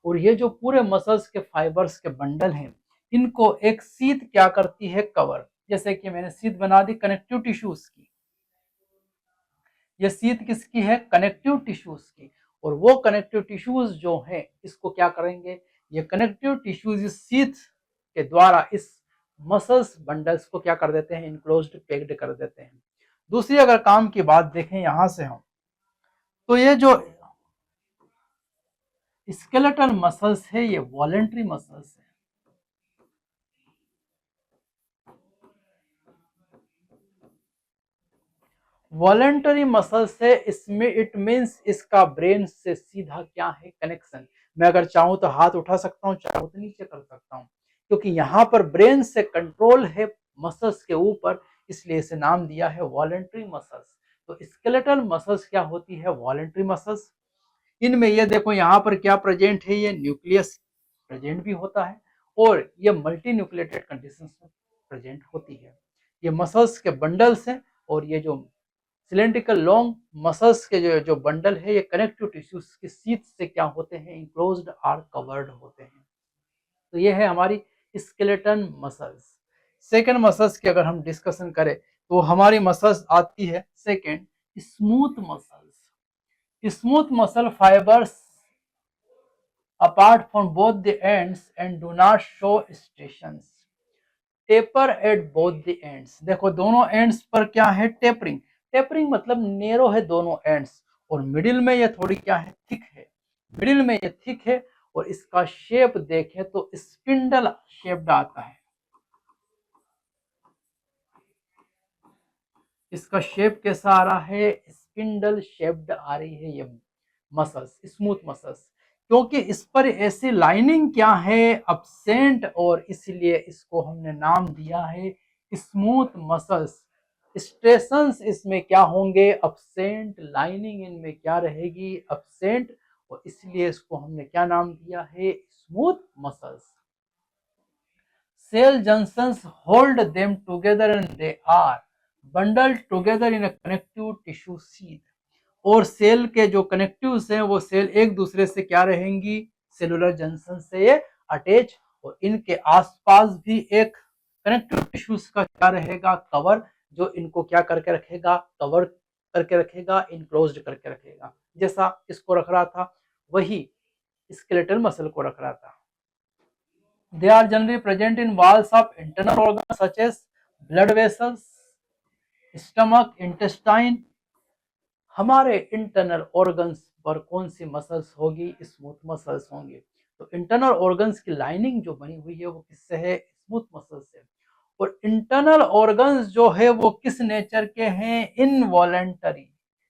[SPEAKER 1] और ये जो पूरे मसल्स के फाइबर्स के बंडल हैं, इनको एक सीथ क्या करती है, कवर। जैसे कि मैंने सीथ बना दी कनेक्टिव टिश्यूज की, ये सीथ किसकी है, कनेक्टिव टिश्यूज की। और वो कनेक्टिव टिश्यूज जो हैं इसको क्या करेंगे, ये कनेक्टिव टिश्यूज इस सीथ के द्वारा इस मसल्स बंडल्स को क्या कर देते हैं, इनक्लोज्ड पैक्ड कर देते हैं। दूसरी अगर काम की बात देखें यहां से हम, तो ये जो स्केलेटल मसल्स है ये वॉलेंट्री मसल्स है। वॉलेंटरी मसल्स है, इसमें इट मीन्स इसका ब्रेन से सीधा क्या है, कनेक्शन। मैं अगर चाहूं तो हाथ उठा सकता हूं, चाहूं तो नीचे कर सकता हूं, क्योंकि यहां पर ब्रेन से कंट्रोल है मसल्स के ऊपर, इसलिए इसे नाम दिया है वॉलेंटरी मसल्स। तो स्केलेटल मसल्स क्या होती है, वॉलेंटरी मसल्स। इनमें ये देखो यहाँ पर क्या प्रेजेंट है, ये न्यूक्लियस प्रेजेंट भी होता है और ये मल्टी न्यूक्लिएटेड कंडीशंस में प्रेजेंट होती है। ये मसल्स के बंडल्स हैं और ये जो सिलेंड्रिकल लॉन्ग मसल्स के जो बंडल है ये कनेक्टिव टिश्यूज के सीथ से क्या होते हैं, इंक्लोज्ड आर कवर्ड होते हैं। तो ये है हमारी स्केलेटन मसल्स। सेकेंड मसल्स की अगर हम डिस्कशन करें तो हमारी मसल्स आती है second, smooth muscles. Smooth muscle fibres apart from both the ends and do not show stations. Taper at both the ends, देखो दोनों एंड्स पर क्या है, टेपरिंग। टेपरिंग मतलब नेरो है दोनों एंड्स, और मिडिल में ये थोड़ी क्या है, थिक है। मिडिल में ये थिक है और इसका शेप देखें तो स्पिंडल शेप्ड आता है। इसका शेप कैसा आ रहा है, स्पिंडल शेप्ड आ रही है ये मसल्स, स्मूथ मसल्स, क्योंकि इस पर ऐसी लाइनिंग क्या है, अपसेंट, और इसलिए इसको हमने नाम दिया है स्मूथ मसल्स। स्ट्रेशंस इसमें क्या होंगे, अपसेंट, लाइनिंग इनमें क्या रहेगी, अपसेंट, और इसलिए इसको हमने क्या नाम दिया है, smooth muscles. Cell junctions hold them together and they are bundled together in a connective tissue sheath. और सेल के जो कनेक्टिव्स हैं वो सेल एक दूसरे से क्या रहेंगी, सेलुलर जंक्शन से ये अटैच, और इनके आसपास भी एक कनेक्टिव टिश्यूज का क्या रहेगा, कवर, जो इनको क्या करके रखेगा, कवर करके रखेगा, इनक्लोज्ड करके रखेगा। जैसा इसको रख रहा था वही स्केलेटल मसल को रख रहा था। They are generally present in walls of internal organs such as blood vessels, stomach, intestine. हमारे इंटरनल ऑर्गन्स पर कौन सी मसल्स होगी, स्मूथ मसल्स होंगे। तो इंटरनल ऑर्गन्स की लाइनिंग जो बनी हुई है वो किससे है, स्मूथ मसल्स से। और इंटरनल ऑर्गन्स जो है वो किस नेचर के हैं, इनवॉलेंटरी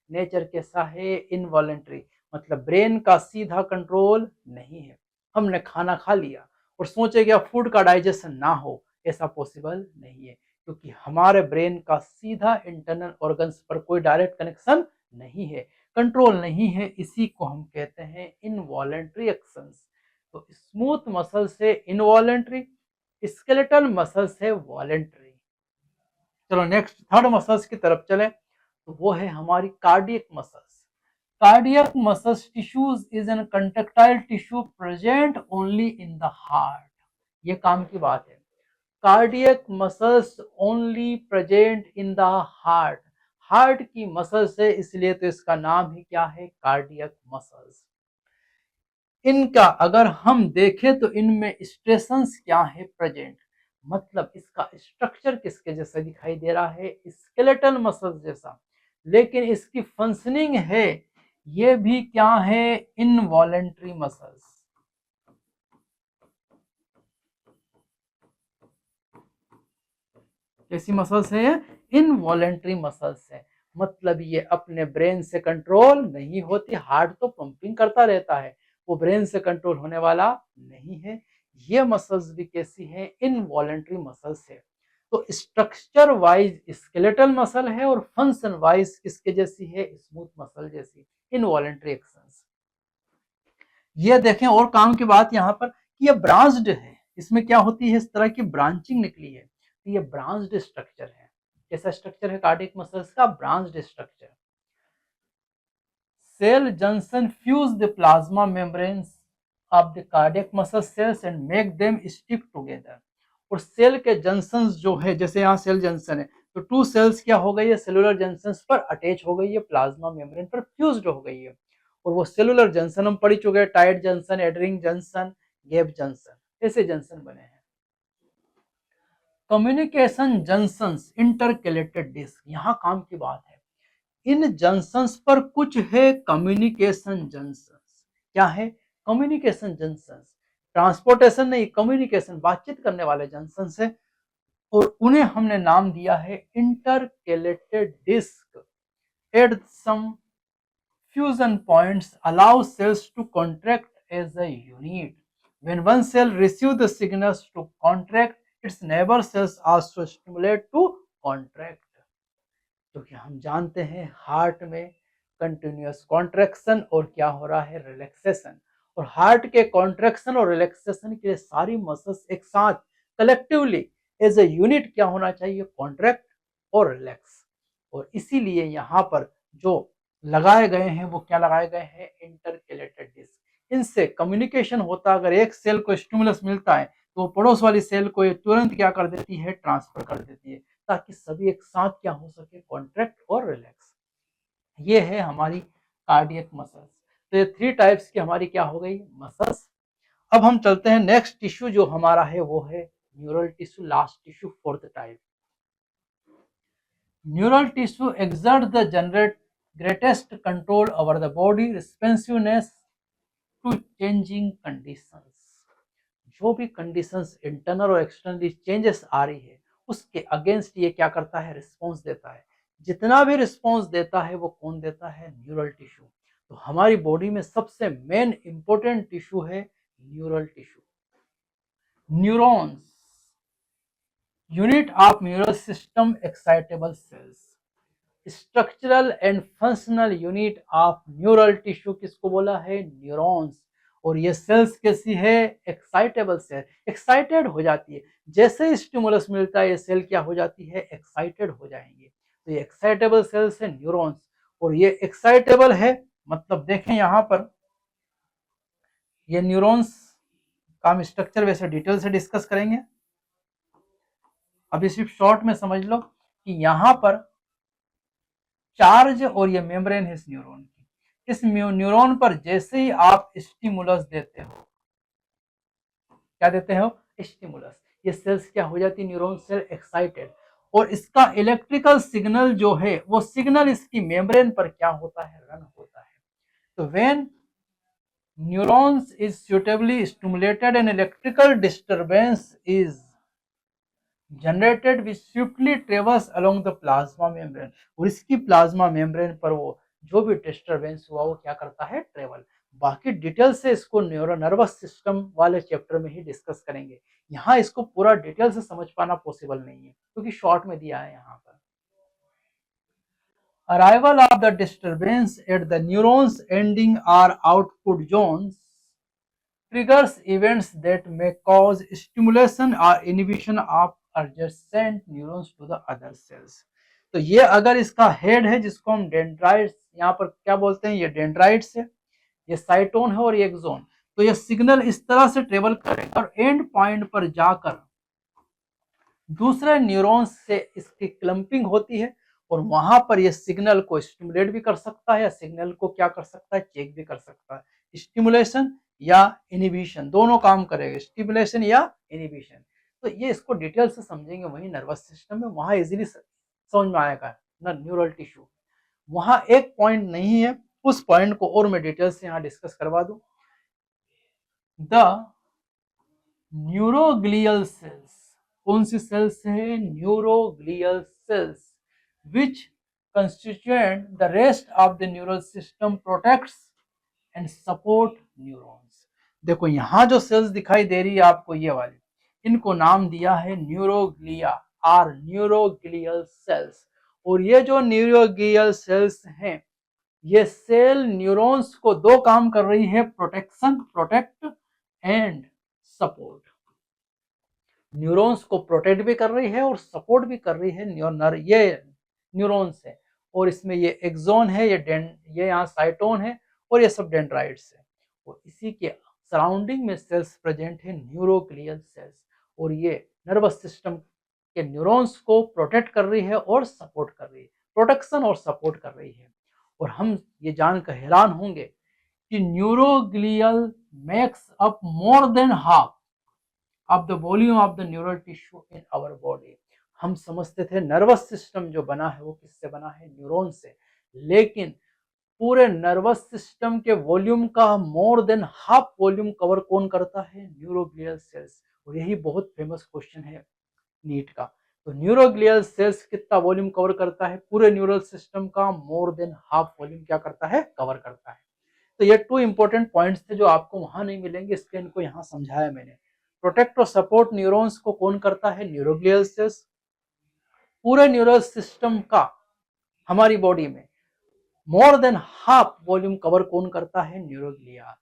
[SPEAKER 1] नेचर कैसा है, इनवॉलेंटरी, मतलब ब्रेन का सीधा कंट्रोल नहीं है। हमने खाना खा लिया और सोचे कि फूड का डाइजेशन ना हो, ऐसा पॉसिबल नहीं है, क्योंकि हमारे ब्रेन का सीधा इंटरनल ऑर्गन्स पर कोई डायरेक्ट कनेक्शन नहीं है, कंट्रोल नहीं है, इसी को हम कहते हैं इनवॉलेंट्री एक्शंस। तो स्मूथ मसल से इनवॉलेंट्री, स्केलेटल मसल से वॉलेंट्री। चलो नेक्स्ट थर्ड मसल्स की तरफ चले, तो वो है हमारी cardiac muscles. Cardiac muscles tissues is an contractile tissue present only in the heart. ये काम की बात है, cardiac muscles only present in the heart. Heart की मसल्स है इसलिए तो इसका नाम ही क्या है, कार्डियक मसल्स। इनका अगर हम देखें तो इनमें स्ट्रेशंस क्या है प्रेजेंट, मतलब इसका स्ट्रक्चर किसके जैसा दिखाई दे रहा है, स्केलेटल मसल्स जैसा, लेकिन इसकी फंक्शनिंग है ये भी क्या है, इनवॉलेंट्री मसल्स। कैसी मसल्स है, इनवॉलेंट्री मसल्स है, मतलब ये अपने ब्रेन से कंट्रोल नहीं होती। हार्ट तो पंपिंग करता रहता है, वो ब्रेन से कंट्रोल होने वाला नहीं है। ये मसल्स भी कैसी है, इनवॉलेंट्री मसल्स है। तो स्ट्रक्चर वाइज स्केलेटल मसल है और फंक्शन वाइज किसके जैसी है, स्मूथ मसल जैसी, इनवॉलेंट्री एक्शंस। ये देखें और काम की बात यहाँ पर कि ये ब्रांच्ड है, इसमें क्या होती है, इस तरह की ब्रांचिंग निकली है, तो ये ब्रांच्ड स्ट्रक्चर है। कैसा स्ट्रक्चर है कार्डियक मसल्स का, branched structure. Cell junction fuse the plasma membranes of the cardiac muscle cells and make them stick together. और सेल के जंक्शंस जो है, जैसे यहाँ सेल जंक्शन है, तो टू सेल्स क्या हो गई है, सेलुलर जंक्शंस पर अटैच हो गई है, प्लाज्मा मेम्ब्रेन पर फ्यूज्ड हो गई है। और वो सेलुलर जंक्शन हम पढ़ चुके हैं, tight junction, adhering junction, gap junction, ऐसे जंक्शन बने हैं। कम्युनिकेशन जंक्शंस, इंटरकलेटेड डिस्क, यहाँ काम की बात है। इन जंक्शंस पर कुछ है कम्युनिकेशन जंक्शंस। क्या है? Communication junctions. ट्रांसपोर्टेशन नहीं, कम्युनिकेशन, बातचीत करने वाले जंक्शंस है। और उन्हें हमने नाम दिया है intercalated disc. At some fusion points allow cells to contract as a unit. When one cell receives the signals to contract, its neighbor cells also stimulate to contract. क्योंकि हम जानते हैं हार्ट में कंटिन्यूअस कॉन्ट्रैक्शन और क्या हो रहा है, रिलैक्सेशन। और हार्ट के कॉन्ट्रैक्शन और रिलैक्सेशन के लिए सारी मसल्स एक साथ कलेक्टिवली एज ए यूनिट क्या होना चाहिए, कॉन्ट्रैक्ट और रिलैक्स। और इसीलिए यहाँ पर जो लगाए गए हैं वो क्या लगाए गए हैं, इंटरकलेटेड डिस्क। इनसे कम्युनिकेशन होता है। अगर एक सेल को स्टिमुलस मिलता है तो वो पड़ोस वाली सेल को ये तुरंत क्या कर देती है, ट्रांसफर कर देती है, ताकि सभी एक साथ क्या हो सके, कॉन्ट्रैक्ट और रिलैक्स। ये है हमारी कार्डियक मसल्स। तो ये 3 टाइप्स की हमारी क्या हो गई, मसल्स। अब हम चलते हैं नेक्स्ट टिश्यू जो हमारा है वो है neural tissue, last tissue, 4th type. Neural tissue exert the greatest control over the body responsiveness to changing conditions। जो भी कंडीशंस इंटरनल और एक्सटर्नली चेंजेस आ रही है उसके अगेंस्ट ये क्या करता है, रिस्पॉन्स देता है। जितना भी रिस्पॉन्स देता है वो कौन देता है, न्यूरल टिश्यू। तो हमारी बॉडी में सबसे मेन इंपॉर्टेंट टिश्यू है neural tissue. Neurons, unit of neural system, excitable cells. Structural and functional unit of neural tissue किसको बोला है, न्यूरॉन्स। और ये सेल्स कैसी है, एक्साइटेबल सेल, एक्साइटेड हो जाती है। जैसे स्टिमुलस मिलता है ये सेल क्या हो जाती है, एक्साइटेड हो जाएंगे। तो ये एक्साइटेबल सेल्स है न्यूरॉन्स। और ये एक्साइटेबल है, मतलब देखें यहाँ पर ये न्यूरॉन्स का हम स्ट्रक्चर वैसे डिटेल से डिस्कस करेंगे। अभी सिर्फ शॉर्ट में समझ लो कि यहाँ पर चार्ज और ये मेम्ब्रेन है इस न्यूरॉन की। इस न्यूरॉन पर जैसे ही आप स्टिमुलस देते हो, क्या देते हो, स्टिमुलस, ये सेल्स क्या हो जाती है, न्यूरॉन सेल एक्साइटेड। और इसका इलेक्ट्रिकल सिग्नल जो है वो सिग्नल इसकी मेम्ब्रेन पर क्या होता है, रन होता है। तो when neurons is suitably stimulated an electrical disturbance is generated which swiftly travels along the plasma membrane. और इसकी प्लाज्मा मेम्ब्रेन पर वो जो भी डिस्टरबेंस हुआ वो क्या करता है, ट्रेवल। बाकी डिटेल से इसको न्यूरो नर्वस सिस्टम वाले चैप्टर में ही डिस्कस करेंगे। यहाँ इसको पूरा डिटेल से समझ पाना पॉसिबल नहीं है क्योंकि शॉर्ट में दिया है यहाँ पर। Arrival of the disturbance at the neurons ending or output zones triggers events that may cause stimulation or inhibition of adjacent neurons to the other cells। तो ये अगर इसका हेड है जिसको हम डेंड्राइट्स यहाँ पर क्या बोलते हैं, ये डेंड्राइट्स है, ये साइटोन है और ये एक्सोन। तो ये सिग्नल इस तरह से ट्रेवल करेगा और एंड पॉइंट पर जाकर दूसरे न्यूरॉन्स से इसकी क्लंपिंग होती है और वहां पर ये सिग्नल को स्टिमुलेट भी कर सकता है या सिग्नल को क्या कर सकता है, चेक भी कर सकता है। स्टिमुलेशन या इनिबिशन दोनों काम करेगा, स्टिमुलेशन या इनिबिशन। तो ये इसको डिटेल से समझेंगे वही नर्वस सिस्टम में, वहां इजीली समझ में आएगा ना न्यूरल टिश्यू। वहां एक पॉइंट नहीं है, उस पॉइंट को और मैं डिटेल से यहाँ डिस्कस करवा दूं। द न्यूरोग्लियल सेल्स, कौन सी सेल्स है, neuroglial sales, which constitute the rest of the neural system, protects and support neurons। देखो यहाँ जो सेल्स दिखाई दे रही है आपको ये वाली, इनको नाम दिया है न्यूरोग्लिया और न्यूरोग्लियल सेल्स। और ये जो न्यूरोग्लियल सेल्स हैं ये सेल न्यूरॉन्स को दो काम कर रही है, protection, protect and support. Neurons को प्रोटेक्ट भी कर रही है और सपोर्ट भी कर रही है ये न्यूरॉन्स है। और इसमें ये एक्सोन है, ये यहाँ साइटोन है और ये सब डेंड्राइट्स है। और इसी के सराउंडिंग में सेल्स प्रेजेंट है न्यूरोग्लियल सेल्स, और ये नर्वस सिस्टम के न्यूरॉन्स को प्रोटेक्ट कर रही है और सपोर्ट कर रही है, प्रोटेक्शन और सपोर्ट कर रही है। और हम ये जानकर हैरान होंगे कि neuroglial makes up more than half of the volume of the neural tissue in our body. हम समझते थे नर्वस सिस्टम जो बना है वो किससे बना है, न्यूरॉन से, लेकिन पूरे नर्वस सिस्टम के वॉल्यूम का मोर देन हाफ वॉल्यूम कवर कौन करता है, न्यूरोग्लियल सेल्स। और यही बहुत फेमस क्वेश्चन है नीट का। तो न्यूरोग्लियल सेल्स कितना वॉल्यूम कवर करता है, पूरे न्यूरल सिस्टम का मोर देन हाफ वॉल्यूम क्या करता है, कवर करता है। तो ये 2 इंपॉर्टेंट पॉइंट्स थे जो आपको वहां नहीं मिलेंगे, इसलिए इनको यहाँ समझाया मैंने। प्रोटेक्ट और सपोर्ट न्यूरॉन्स को कौन करता है, न्यूरोग्लियल सेल्स। पूरे न्यूरल सिस्टम का हमारी बॉडी में मोर देन हाफ वॉल्यूम कवर कौन करता है, न्यूरोग्लिया।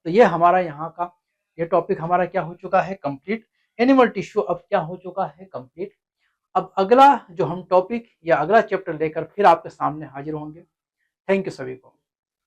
[SPEAKER 1] तो ये हमारा यहाँ का ये टॉपिक हमारा क्या हो चुका है, कंप्लीट। एनिमल टिश्यू अब क्या हो चुका है, कंप्लीट। अब अगला जो हम टॉपिक या अगला चैप्टर लेकर फिर आपके सामने हाजिर होंगे। थैंक यू सभी को।